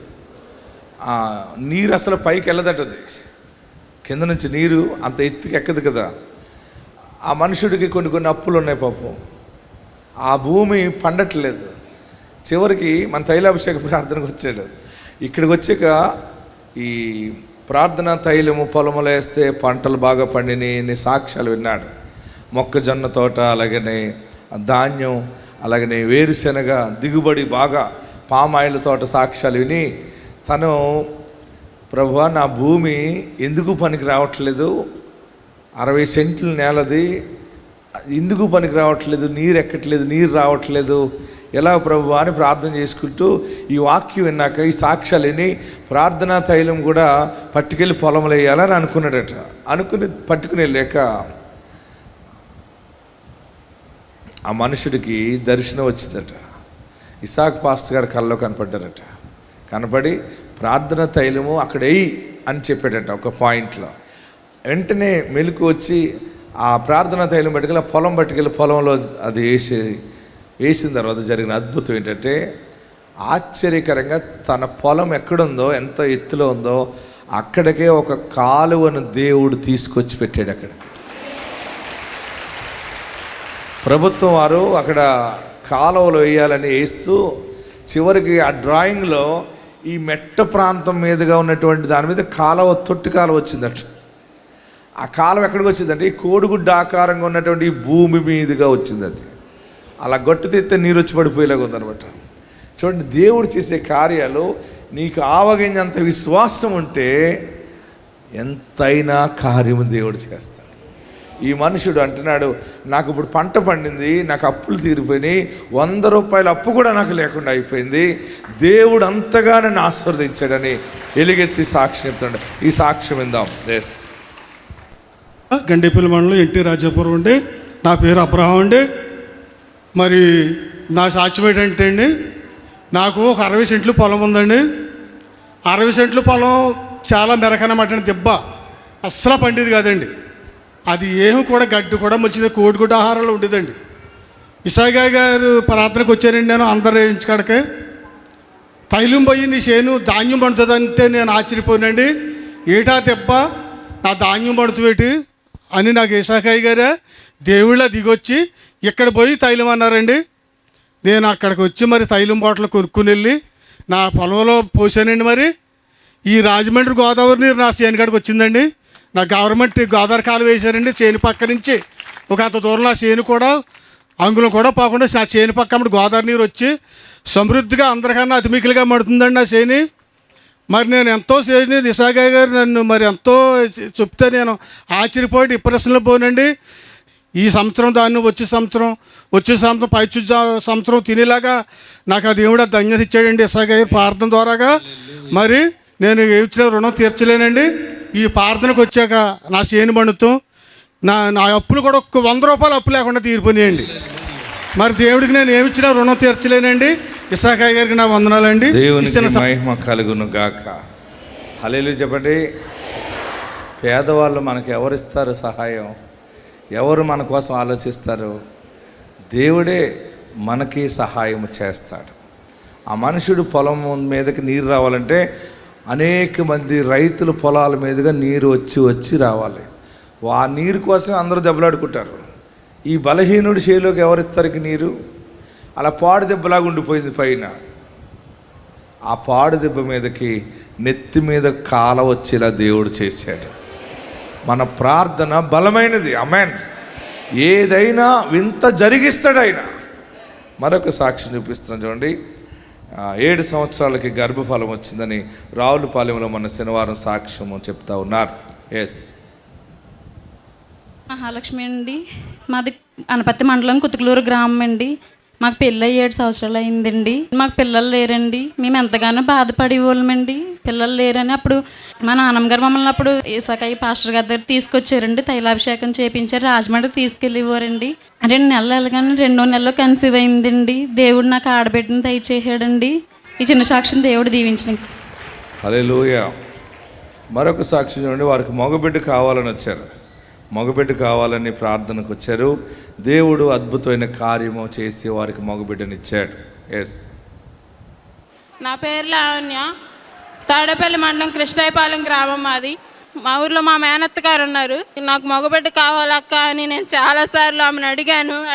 నీరు అసలు పైకి వెళ్ళదటది, కింద నుంచి నీరు అంత ఎత్తుకి ఎక్కదు కదా. ఆ మనుషుడికి కొన్ని అప్పులు ఉన్నాయి పాపం. ఆ భూమి పండట్లేదు. చివరికి మన తైలాభిషేక ప్రార్థనకు వచ్చాడు. ఇక్కడికి వచ్చాక ఈ ప్రార్థన తైలము పొలములో వేస్తే పంటలు బాగా పండిని సాక్ష్యాలు విన్నాడు. మొక్కజొన్న తోట, అలాగనే ధాన్యం, అలాగనే వేరుశెనగ దిగుబడి బాగా, పామాయిల్ తోట సాక్ష్యాలు విని తను, ప్రభువా నా భూమి ఎందుకు పనికి రావట్లేదు, 60 సెంట్లు నేలది, ఎందుకు పనికి రావట్లేదు, నీరు ఎక్కట్లేదు, నీరు రావట్లేదు, ఎలా ప్రభువా అని ప్రార్థన చేసుకుంటూ ఈ వాక్యం విన్నాక, ఈ సాక్ష్యాలు విని ప్రార్థనా తైలం కూడా పట్టుకెళ్ళి పొలంలో వేయాలని అనుకున్నాడట. అనుకుని పట్టుకుని వెళ్ళాక ఆ మనుషుడికి దర్శనం వచ్చిందట. ఇసాక్ పాస్టర్ గారు కల్లో కనపడ్డారట. కనపడి ప్రార్థన తైలము అక్కడ వేయి అని చెప్పాడట ఒక పాయింట్లో. వెంటనే మెలకు వచ్చి ఆ ప్రార్థన తైలం పట్టుకెళ్ళి పొలం పట్టుకెళ్ళి పొలంలో అది వేసిన తర్వాత జరిగిన అద్భుతం ఏంటంటే, ఆశ్చర్యకరంగా తన పొలం ఎక్కడుందో, ఎంత ఎత్తులో ఉందో అక్కడికే ఒక కాలువను దేవుడు తీసుకొచ్చి పెట్టాడు. అక్కడ ప్రభుత్వం వారు అక్కడ కాలువలు వేయాలని వేస్తూ చివరికి ఆ డ్రాయింగ్లో ఈ మెట్ట ప్రాంతం మీదుగా ఉన్నటువంటి దాని మీద కాలువ, తొట్టి కాలువ వచ్చిందట. ఆ కాలువ ఎక్కడికి వచ్చిందంటే ఈ కోడిగుడ్డ ఆకారంగా ఉన్నటువంటి ఈ భూమి మీదుగా వచ్చింది. అది అలా గట్టు తెస్తే నీరు వచ్చి పడిపోయేలాగా ఉందనమాట. చూడండి, దేవుడు చేసే కార్యాలు నీకు ఆవగింజంత విశ్వాసం ఉంటే ఎంతైనా కార్యము దేవుడు చేస్తాడు. ఈ మనుషుడు అంటున్నాడు, నాకు ఇప్పుడు పంట పండింది, నాకు అప్పులు తీరిపోయినాయి, 100 రూపాయల అప్పు కూడా నాకు లేకుండా అయిపోయింది, దేవుడు అంతగా నన్ను ఆశీర్వదించాడని ఎలుగెత్తి సాక్ష్యం చెప్తాడు. ఈ సాక్ష్యం విందాం. ఎస్, గండేపల్లి మండలం ఎన్టీ రాజాపురం అండి. నా పేరు అబ్రహం అండి. మరి నా సాక్ష్యం ఏంటంటే అండి, నాకు ఒక 60 సెంట్లు పొలం ఉందండి. 60 సెంట్లు పొలం చాలా మెరకనమాట దెబ్బ, అస్సలు పండేది కాదండి. అది ఏమి కూడా గడ్డి కూడా మంచిది, కోడిగుడ్డ ఆహారంలో ఉండేదండి. ఇసాగా గారు ప్రార్థనకు వచ్చానండి. నేను అందరు ఇంచుకాడకే తైలం పోయి నీ చేను ధాన్యం పండుతుందంటే నేను ఆశ్చర్యపోయినండి. ఏటా దెబ్బ, నా ధాన్యం పండుతుంది అని నాకు ఇసాకాయ గారే దేవుళ్ళ దిగొచ్చి ఇక్కడ పోయి తైలం అన్నారండి. నేను అక్కడికి వచ్చి మరి తైలం బాటలు కొనుక్కుని వెళ్ళి నా పొలంలో పోసానండి. మరి ఈ రాజమండ్రి గోదావరి నీరు నా చేనుకాడికి వచ్చిందండి. నా గవర్నమెంట్ గోదావరి కాలు వేశారండి. చేను పక్క నుంచి ఒక అంత దూరం నా చేను కూడా అంగుళం కూడా పోకుండా నా చేను పక్క గోదావరి నీరు వచ్చి సమృద్ధిగా అందరికన్నా అతిమికులుగా మడుతుందండి నా చేని. మరి నేను ఎంతో చేసి ఇసాగా గారు నన్ను మరి ఎంతో చెప్తే నేను ఆశ్చర్యపోయి డిప్రెషన్లో పోనండి. ఈ సంవత్సరం దాన్ని వచ్చే సంవత్సరం పైచు సంవత్సరం తినేలాగా నాకు ఆ దేవుడు ధన్యత ఇచ్చాడండి ఇసాగా గారు ప్రార్థన ద్వారాగా. మరి నేను ఇచ్చిన రుణం తీర్చలేనండి. ఈ ప్రార్థనకు వచ్చాక నా చేను పండుతాం, నా అప్పులు కూడా ఒక్క 100 రూపాయలు అప్పు లేకుండా తీరిపోయాయండి. మరి దేవుడికి నేను ఏమిచ్చినా రుణం తీర్చలేనండి. ఇసాకాయ గారికి నా వందనాలండి. దేవునికి మహిమ కలుగును గాక. హల్లెలూయా చెప్పండి. పేదవాళ్ళు మనకు ఎవరిస్తారు సహాయం? ఎవరు మన కోసం ఆలోచిస్తారు? దేవుడే మనకి సహాయం చేస్తాడు. ఆ మనుషుడు పొలం మీదకి నీరు రావాలంటే అనేక మంది రైతుల పొలాల మీదుగా నీరు వచ్చి రావాలి. ఆ నీరు కోసం అందరూ దెబ్బలాడుకుంటారు. ఈ బలహీనుడి చేలోకి ఎవరిస్తారు నీరు? అలా పాడు దెబ్బలాగా ఉండిపోయింది పైన. ఆ పాడు దెబ్బ మీదకి నెత్తి మీద కాల వచ్చేలా దేవుడు చేశాడు. మన ప్రార్థన బలమైనది. ఆమేన్. ఏదైనా వింత జరిగిస్తాడు ఆయన. మరొక సాక్ష్యం చూపిస్తున్నాను చూడండి. 7 సంవత్సరాలకి గర్భఫలం వచ్చిందని రావులపాలెంలో మన శనివారం సాక్ష్యము చెప్తా ఉన్నారు. ఎస్, మహాలక్ష్మి అండి. మాది అనపత్తి మండలం కుతుకులూరు గ్రామం అండి. మాకు పెళ్ళి 7 సంవత్సరాలు అయిందండి. మాకు పిల్లలు లేరండి. మేము ఎంతగానో బాధపడేవాళ్ళమండి, పిల్లలు లేరని. అప్పుడు మా నాన్నమ్మగారు మమ్మల్ని అప్పుడు ఇసాకాయ పాస్టర్ గారి దగ్గర తీసుకొచ్చారండి. తైలాభిషేకం చేయించారు, రాజమండ్రి తీసుకెళ్ళేవారండి. 2 నెలలు వెళ్ళగానే 2వ నెలలో కన్సీవ్ అయిందండి. దేవుడు నాకు ఆడబిడ్డను దయచేసాడండి. ఈ చిన్న సాక్ష్యం దేవుడు దీవించిన. హల్లెలూయా. మరొక సాక్ష్యం చూడండి. వారికి మగబిడ్డ కావాలని వచ్చారు. మగబిడ్డ కావాలని ప్రార్థనకు వచ్చారు. దేవుడు అద్భుతమైన కార్యము చేసి వారికి మగబిడ్డనిచ్చాడు. ఎస్, నా పేరు లావణ్య. తాడేపల్లి మండలం కృష్ణాయపాలెం గ్రామం మాది. మా ఊర్లో మా మేనత్త గారు ఉన్నారు. నాకు మగబిడ్డ కావాలక్క అని నేను చాలాసార్లు ఆమెను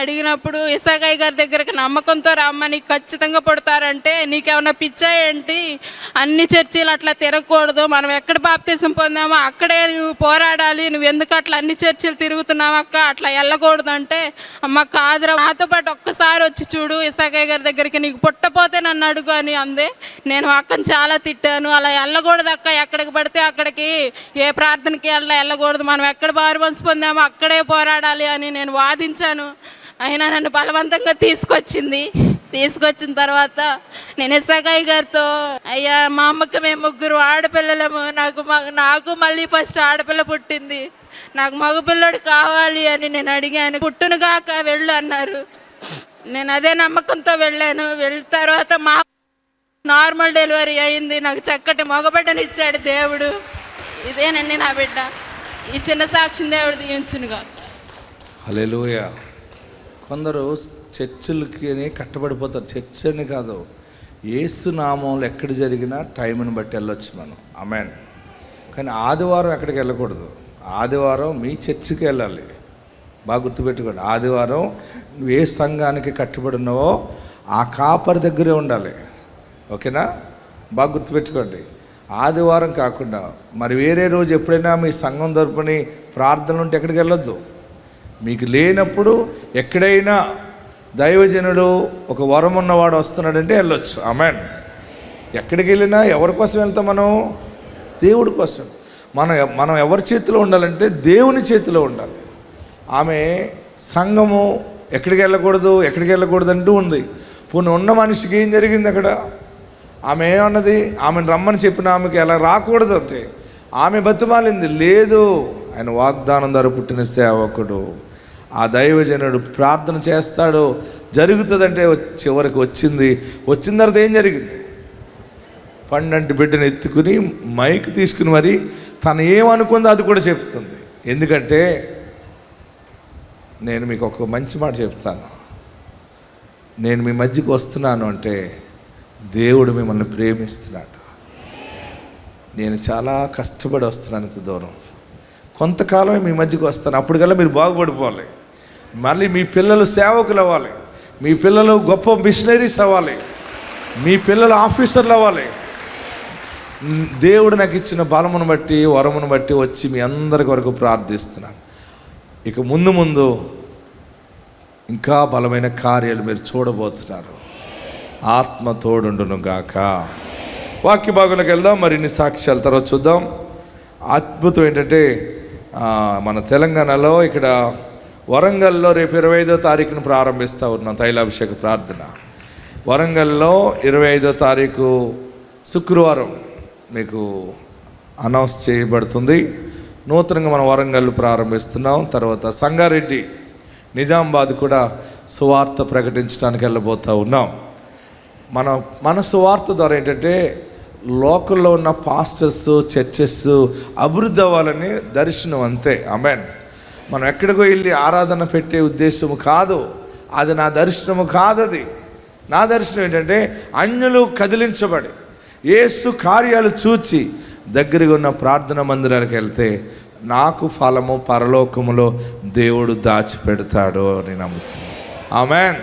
అడిగినప్పుడు ఇసాకాయ గారి దగ్గరికి నమ్మకంతో రమ్మ, నీకు ఖచ్చితంగా పుడతారంటే, నీకేమన్నా పిచ్చా ఏంటి, అన్ని చర్చిలు అట్లా తిరగకూడదు, మనం ఎక్కడ బాప్తిజం పొందామో అక్కడే నువ్వు పోరాడాలి, నువ్వు ఎందుకు అట్లా అన్ని చర్చిలు తిరుగుతున్నావు అక్క, అట్లా వెళ్ళకూడదు అంటే, అమ్మ కాదురా, నాతో పాటు ఒక్కసారి వచ్చి చూడు ఇసాకాయ గారి దగ్గరికి, నీకు పుట్టపోతే నన్ను అడుగు అని అందే. నేను అక్కని చాలా తిట్టాను. అలా వెళ్ళకూడదు అక్క, ఎక్కడికి పడితే అక్కడికి, ఏ ప్రార్థనకి వెళ్ళకూడదు, మనం ఎక్కడ బారుమనసు పొందామో అక్కడే పోరాడాలి అని నేను వాదించాను. అయినా నన్ను బలవంతంగా తీసుకొచ్చిన తర్వాత నేను ఇసాకాయ గారితో, అయ్యా మా అమ్మకి మేము 3 ఆడపిల్లలము, నాకు మళ్ళీ ఫస్ట్ ఆడపిల్ల పుట్టింది, నాకు మగపిల్లడు కావాలి అని నేను అడిగాను. పుట్టునుగాక వెళ్ళు అన్నారు. నేను అదే నమ్మకంతో వెళ్ళాను. వెళ్ళిన తర్వాత మా నార్మల్ డెలివరీ అయింది. నాకు చక్కటి మగబిడ్డనిచ్చాడు దేవుడు. ఇదేనండి నా బిడ్డ. ఈ చిన్న సాక్షిని దేవుడు దీవించునుగా. హల్లెలూయా. కొందరు చర్చిలకి కట్టబడిపోతారు. చర్చ్ అని కాదు, యేసు నామంలో ఎక్కడ జరిగినా టైంని బట్టి వెళ్ళొచ్చు మనం. ఆమేన్. కానీ ఆదివారం ఎక్కడికి వెళ్ళకూడదు. ఆదివారం మీ చర్చికి వెళ్ళాలి. బాగా గుర్తుపెట్టుకోండి. ఆదివారం నువ్వు ఏ సంఘానికి కట్టుబడి ఉన్నావో ఆ కాపరి దగ్గరే ఉండాలి. ఓకేనా? బాగా గుర్తుపెట్టుకోండి. ఆదివారం కాకుండా మరి వేరే రోజు ఎప్పుడైనా మీ సంఘం తరపుని ప్రార్థనలు ఉంటే ఎక్కడికి వెళ్ళొద్దు. మీకు లేనప్పుడు ఎక్కడైనా దైవజనుడు ఒక వరం ఉన్నవాడు వస్తున్నాడంటే వెళ్ళొచ్చు. ఆమేన్. ఎక్కడికి వెళ్ళినా ఎవరి కోసం వెళ్తాం మనం? దేవుడి కోసం. మనం ఎవరి చేతిలో ఉండాలంటే దేవుని చేతిలో ఉండాలి. ఆమె సంఘము ఎక్కడికి వెళ్ళకూడదు అంటూ ఉంది. పోనీ ఉన్న మనిషికి ఏం జరిగింది అక్కడ? ఆమె ఏమన్నది? ఆమెను రమ్మని చెప్పిన ఆమెకి ఎలా రాకూడదు అంటే ఆమె బతిమాలింది. లేదు, ఆయన వాగ్దానం ద్వారా పుట్టిన సేవకుడు, ఆ దైవజనుడు ప్రార్థన చేస్తాడు, జరుగుతుందంటే చివరికి వచ్చిన తర్వాత ఏం జరిగింది? పండంటి బిడ్డను ఎత్తుకుని మైక్ తీసుకుని మరి తను ఏమనుకుందో అది కూడా చెప్తుంది. ఎందుకంటే నేను మీకు ఒక మంచి మాట చెప్తాను. నేను మీ మధ్యకి వస్తున్నాను అంటే దేవుడు మిమ్మల్ని ప్రేమిస్తున్నాడు. నేను చాలా కష్టపడి వస్తున్నాను ఇంత దూరం. కొంతకాలమే మీ మధ్యకి వస్తాను. అప్పటికల్లా మీరు బాగుపడిపోవాలి. మళ్ళీ మీ పిల్లలు సేవకులు అవ్వాలి. మీ పిల్లలు గొప్ప మిషనరీస్ అవ్వాలి. మీ పిల్లలు ఆఫీసర్లు అవ్వాలి. దేవుడు నాకు ఇచ్చిన బలమును బట్టి వరమును బట్టి వచ్చి మీ అందరి కొరకు ప్రార్థిస్తున్నాను. ఇక ముందు ఇంకా బలమైన కార్యాలు మీరు చూడబోతున్నారు. ఆత్మ తోడుండును గాక. వాక్య భాగంలోకి వెళ్దాం. మరిన్ని సాక్ష్యాల తర్వాత చూద్దాం. అద్భుతం ఏంటంటే మన తెలంగాణలో ఇక్కడ వరంగల్లో రేపు 25వ తారీఖున ప్రారంభిస్తూ ఉన్నాం తైలాభిషేక ప్రార్థన. వరంగల్లో 25వ తారీఖు శుక్రవారం మీకు అనౌన్స్ చేయబడుతుంది. నూతనంగా మనం వరంగల్ ప్రారంభిస్తున్నాం. తర్వాత సంగారెడ్డి, నిజామాబాద్ కూడా సువార్త ప్రకటించడానికి వెళ్ళబోతూ ఉన్నాం. మన సువార్త ద్వారా ఏంటంటే లోకల్లో ఉన్న పాస్టర్స్, చర్చెస్ అభివృద్ధి అవ్వాలని దర్శనం, అంతే. ఆమేన్. మనం ఎక్కడికో వెళ్ళి ఆరాధన పెట్టే ఉద్దేశము కాదు. అది నా దర్శనము కాదు. అది నా దర్శనం ఏంటంటే అన్యులు కదిలించబడి యేసు కార్యాలు చూచి దగ్గరగా ఉన్న ప్రార్థన మందిరాలకు వెళ్తే నాకు ఫలము పరలోకములో దేవుడు దాచిపెడతాడు అని నమ్ముతున్నాను. ఆమేన్.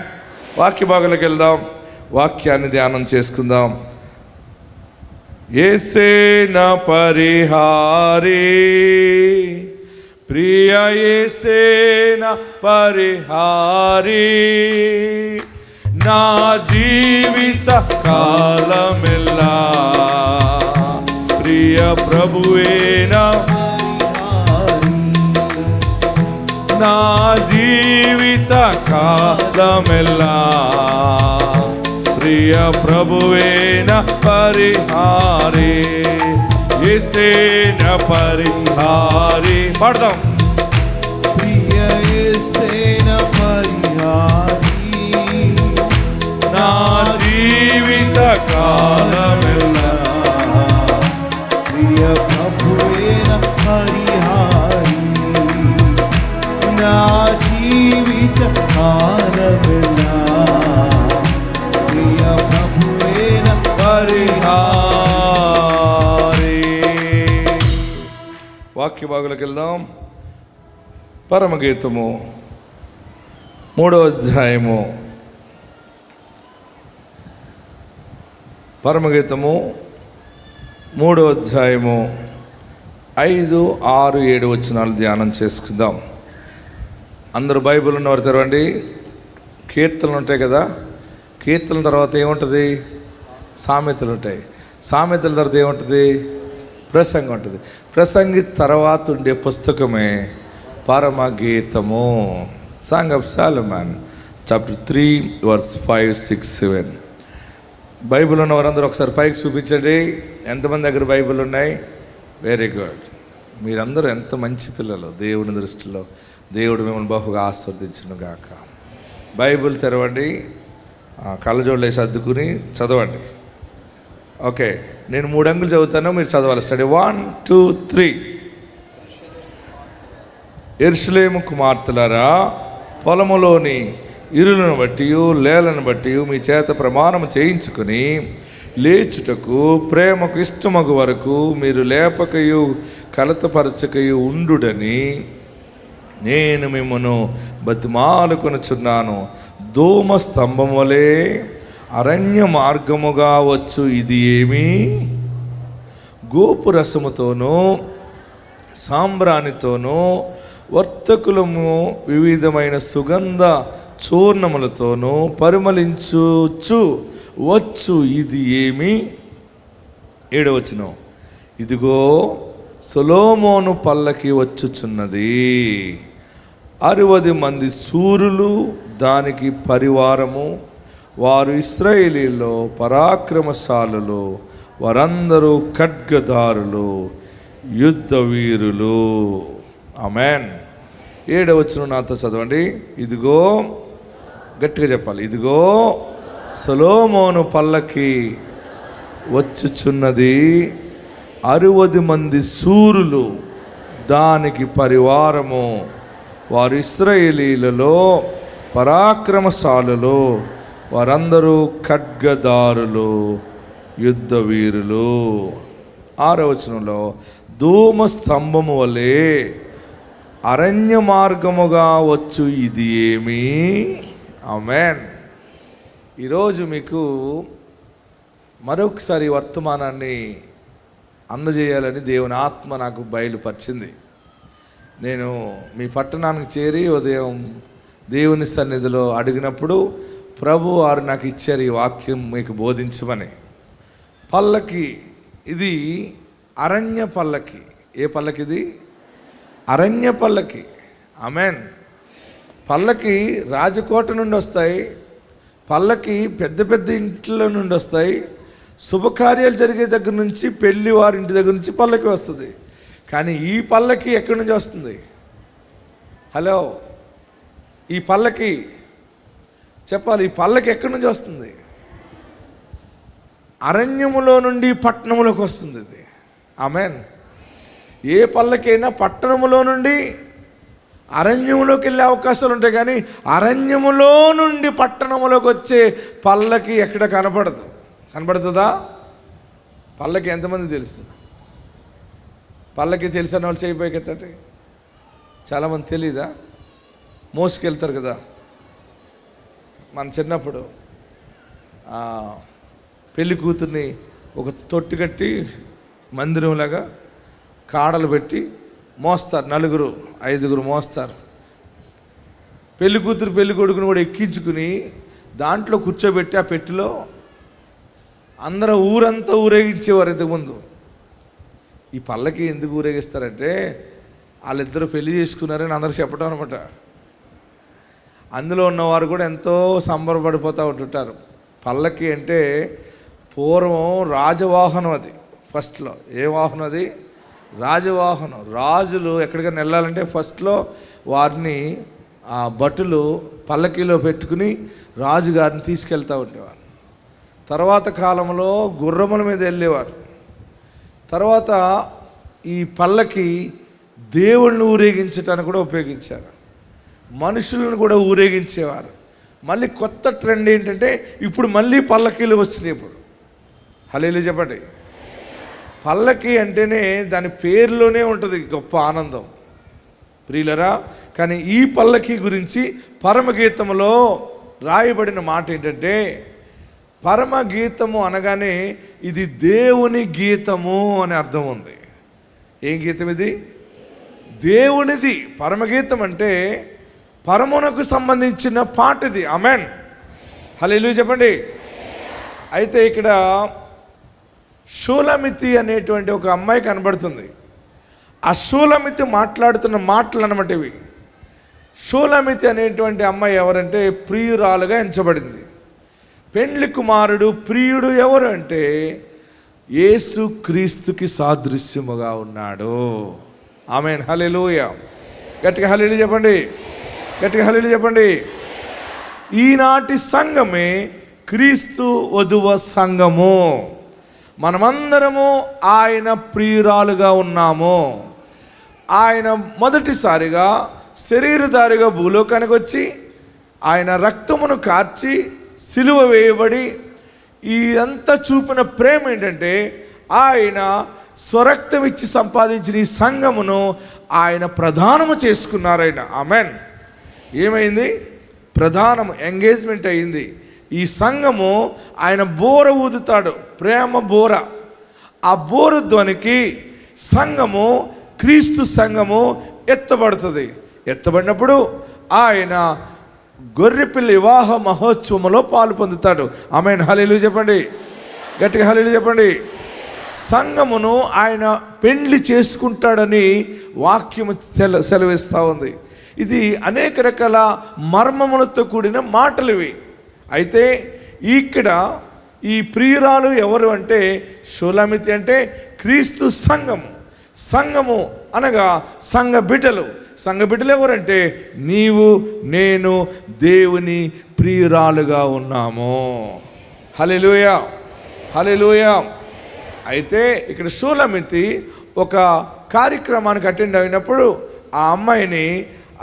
వాక్య భాగంలోకి వెళ్దాం. వాక్యాన్ని ధ్యానం చేసుకుందాం. యేసే నా పరిహారి, ప్రియ యేసే నా పరిహారి, నా జీవిత కాలమెల్లా ప్రియ ప్రభువేనా, నా జీవిత కాలమెల్లా ప్రియ ప్రభువేన పరిహారి, యేసే నా పరిహారి. పాడదాం. ప్రియ యేసే నా పరిహారి, నా జీవిత కాలమెల్లా ప్రియ ప్రభువే నా పరిహారి, నా జీవిత కాలమెల్లా ప్రియ ప్రభువే నా పరిహారి. వాక్య భాగంలోకి వెళ్దాం. పరమగీతము 3వ అధ్యాయము, పరమగీతము 3వ అధ్యాయము 5, 6, 7 వచనాలు ధ్యానం చేసుకుందాం. అందరూ బైబిల్ ఉన్నవారు తెరవండి. కీర్తనలు ఉంటాయి కదా, కీర్తనల తర్వాత ఏముంటుంది? సామెతలు ఉంటాయి. సామెతల తర్వాత ఏముంటుంది? ప్రసంగం ఉంటుంది. ప్రసంగి తర్వాత ఉండే పుస్తకమే పరమగీతము. Song of Solomon chapter 3 verse 5, 6, 7. Bible ఉన్న వారందరూ ఒకసారి పైకి చూపించండి. ఎంతమంది దగ్గర బైబిల్ ఉన్నాయి? Very good. మీరందరూ ఎంత మంచి పిల్లలు దేవుని దృష్టిలో. దేవుడు మిమ్మల్ని బహుగా ఆస్వాదించును గాక. బైబిల్ తెరవండి, కళ్ళజోళ్ళు వేసి అద్దుకుని చదవండి. ఓకే, నేను 3 అంగులు చదువుతాను, మీరు చదవాలి. స్టడీ 1 2 3. యెరూషలేము కుమార్తెలారా, పొలములోని ఇరులను బట్టి లేలను బట్టి మీ చేత ప్రమాణం చేయించుకుని లేచుటకు ప్రేమకు ఇష్టమగు వరకు మీరు లేపకయు కలతపరచకయు ఉండుడని నేను మిమ్మను బతిమాలుకొనుచున్నాను. ధూమ స్తంభం వలె అరణ్య మార్గముగా వచ్చు ఇది ఏమి? గోపురసముతోనూ సాంబ్రాణితోనూ వర్తకులము వివిధమైన సుగంధ చూర్ణములతోనూ పరిమళించుచు వచ్చు ఇది ఏమి? 7వ వచనం, ఇదిగో సొలొమోను పల్లకి వచ్చుచున్నది, 60 మంది శూరులు దానికి పరివారము, వారు ఇశ్రాయేలీలో పరాక్రమశాలులు, వారందరూ ఖడ్గదారులు, యుద్ధ వీరులు. ఆమేన్. 7వ వచనం నాతో చదవండి. ఇదిగో, గట్టిగా చెప్పాలి, ఇదిగో సొలొమోను పల్లకి వచ్చుచున్నది, 60 మంది శూరులు దానికి పరివారము, వారు ఇశ్రాయేలీలలో పరాక్రమశాలులు, వారందరూ ఖడ్గదారులు, యుద్ధ వీరులు. 6వ వచనంలో ధూమ స్తంభము వలె అరణ్య మార్గముగా వచ్చు ఇది ఏమి? ఆమేన్. ఈరోజు మీకు మరొకసారి వర్తమానాన్ని అందజేయాలని దేవుని ఆత్మ నాకు బయలుపరిచింది. నేను మీ పట్టణానికి చేరి ఉదయం దేవుని సన్నిధిలో అడిగినప్పుడు ప్రభు వారు నాకు ఇచ్చారు ఈ వాక్యం మీకు బోధించమని. పల్లకి, ఇది అరణ్య పల్లకి. ఏ పల్లకి ఇది? అరణ్య పల్లకి. ఆమేన్. పల్లకి రాజకోట నుండి వస్తాయి, పల్లకి పెద్ద పెద్ద ఇంట్లో నుండి వస్తాయి, శుభకార్యాలు జరిగే దగ్గర నుంచి, పెళ్లి వారి ఇంటి దగ్గర నుంచి పల్లకి వస్తుంది. కానీ ఈ పల్లకి ఎక్కడి నుంచి వస్తుంది? హలో, ఈ పల్లకి చెప్పాలి, ఈ పల్లకి ఎక్కడి నుంచి వస్తుంది? అరణ్యములో నుండి పట్టణములోకి వస్తుంది ఇది. ఆమేన్. ఏ పల్లకైనా పట్టణములో నుండి అరణ్యములోకి వెళ్ళే అవకాశాలు ఉంటాయి, కానీ అరణ్యములో నుండి పట్టణములోకి వచ్చే పల్లకి ఎక్కడ కనపడదు. కనపడుతుందా? పల్లకి ఎంతమంది తెలుసు? పల్లకి తెలిసిన వాళ్ళు చేయిపోయికెత్తండి. చాలామంది తెలీదా? మోసుకెళ్తారు కదా. మన చిన్నప్పుడు పెళ్లి కూతుర్ని ఒక తొట్టి కట్టి మందిరంలాగా కాడలు పెట్టి మోస్తారు, 4 5 మోస్తారు. పెళ్లి కూతురు పెళ్లి కొడుకుని కూడా ఎక్కించుకుని దాంట్లో కూర్చోబెట్టి ఆ పెట్టిలో అందరూ ఊరంతా ఊరేగించేవారు ఇంతకుముందు. ఈ పల్లకి ఎందుకు ఊరేగిస్తారంటే వాళ్ళిద్దరూ పెళ్లి చేసుకున్నారని అందరూ చెప్పడం అనమాట. అందులో ఉన్నవారు కూడా ఎంతో సంబరపడిపోతూ ఉంటుంటారు. పల్లకి అంటే పూర్వం రాజవాహనం. అది ఫస్ట్లో ఏ వాహనం? అది రాజవాహనం. రాజులు ఎక్కడికైనా వెళ్ళాలంటే ఫస్ట్లో వారిని ఆ భటులు పల్లకీలో పెట్టుకుని రాజుగారిని తీసుకెళ్తూ ఉండేవారు. తర్వాత కాలంలో గుర్రముల మీద వెళ్ళేవారు. తర్వాత ఈ పల్లకి దేవుళ్ళని ఊరేగించటానికి కూడా ఉపయోగించారు, మనుషులను కూడా ఊరేగించేవారు. మళ్ళీ కొత్త ట్రెండ్ ఏంటంటే ఇప్పుడు మళ్ళీ పల్లకీలు వచ్చినాయి. ఇప్పుడు హల్లెలూయా చెప్పండి. పల్లకి అంటేనే దాని పేరులోనే ఉంటుంది గొప్ప ఆనందం ప్రియులరా. కానీ ఈ పల్లకి గురించి పరమగీతములో రాయబడిన మాట ఏంటంటే, పరమగీతము అనగానే ఇది దేవుని గీతము అని అర్థం ఉంది. ఏం గీతం ఇది? దేవునిది. పరమగీతం అంటే పరమునకు సంబంధించిన పాట ఇది. ఆమేన్. హల్లెలూయా చెప్పండి. అయితే ఇక్కడ షూలమితి అనేటువంటి ఒక అమ్మాయి కనబడుతుంది. ఆ షూలమితి మాట్లాడుతున్న మాటలు అన్నమాట ఇవి. షూలమితి అనేటువంటి అమ్మాయి ఎవరంటే ప్రియురాలుగా ఎంచబడింది. పెండ్లి కుమారుడు ప్రియుడు ఎవరు అంటే యేసు క్రీస్తుకి సాదృశ్యముగా ఉన్నాడు. ఆమేన్. హల్లెలూయా. గట్టిగా హల్లెలూయా చెప్పండి. గట్టిగా హల్లెలూయా చెప్పండి. ఈనాటి సంఘమే క్రీస్తు వధువ సంఘము. మనమందరము ఆయన ప్రియురాలుగా ఉన్నాము. ఆయన మొదటిసారిగా శరీరధారిగా భూలోకానికి వచ్చి ఆయన రక్తమును కార్చి సిలువ వేయబడి ఇదంతా చూపిన ప్రేమ ఏంటంటే ఆయన స్వరక్తం ఇచ్చి సంపాదించిన ఈ సంఘమును ఆయన ప్రధానము చేసుకున్నారు. ఆయన ఆమెన్. ఏమైంది? ప్రధానము ఎంగేజ్మెంట్ అయింది. ఈ సంఘము ఆయన బోర ఊదుతాడు, ప్రేమ బోర. ఆ బోర ధ్వనికి సంఘము, క్రీస్తు సంఘము ఎత్తబడుతుంది. ఎత్తబడినప్పుడు ఆయన గొర్రెపిల్ల వివాహ మహోత్సవంలో పాలు పొందుతాడు. ఆమెన్. హల్లెలూయా చెప్పండి, గట్టిగా హల్లెలూయా చెప్పండి. సంఘమును ఆయన పెండ్లి చేసుకుంటాడని వాక్యము సెలవిస్తూ ఉంది. ఇది అనేక రకాల మర్మములతో కూడిన మాటలు ఇవి. అయితే ఇక్కడ ఈ ప్రియురాలు ఎవరు అంటే షూలమితి అంటే క్రీస్తు సంఘము. సంఘము అనగా సంఘ బిడ్డలు. సంఘ బిడ్డలు ఎవరంటే నీవు నేను దేవుని ప్రియురాలుగా ఉన్నాము. హల్లెలూయా, హల్లెలూయా. అయితే ఇక్కడ షూలమితి ఒక కార్యక్రమానికి అటెండ్ అయినప్పుడు ఆ అమ్మాయిని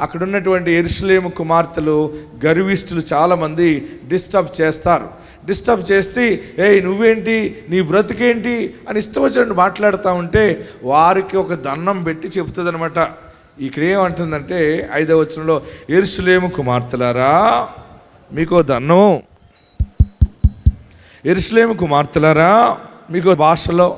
అక్కడ ఉన్నటువంటి యెరూషలేము కుమార్తెలు, గర్విష్ఠులు చాలామంది డిస్టర్బ్ చేస్తారు. డిస్టర్బ్ చేసి నువ్వేంటి, నీ బ్రతికేంటి అని ఇష్టం వచ్చినట్టు మాట్లాడుతూ ఉంటే వారికి ఒక దండం పెట్టి చెప్తుంది అనమాట. ఇక్కడ ఏమంటుందంటే 5వ వచనంలో, యెరూషలేము కుమార్తెలారా మీకు దండం, యెరూషలేము కుమార్తెలారా మీకు భాషలో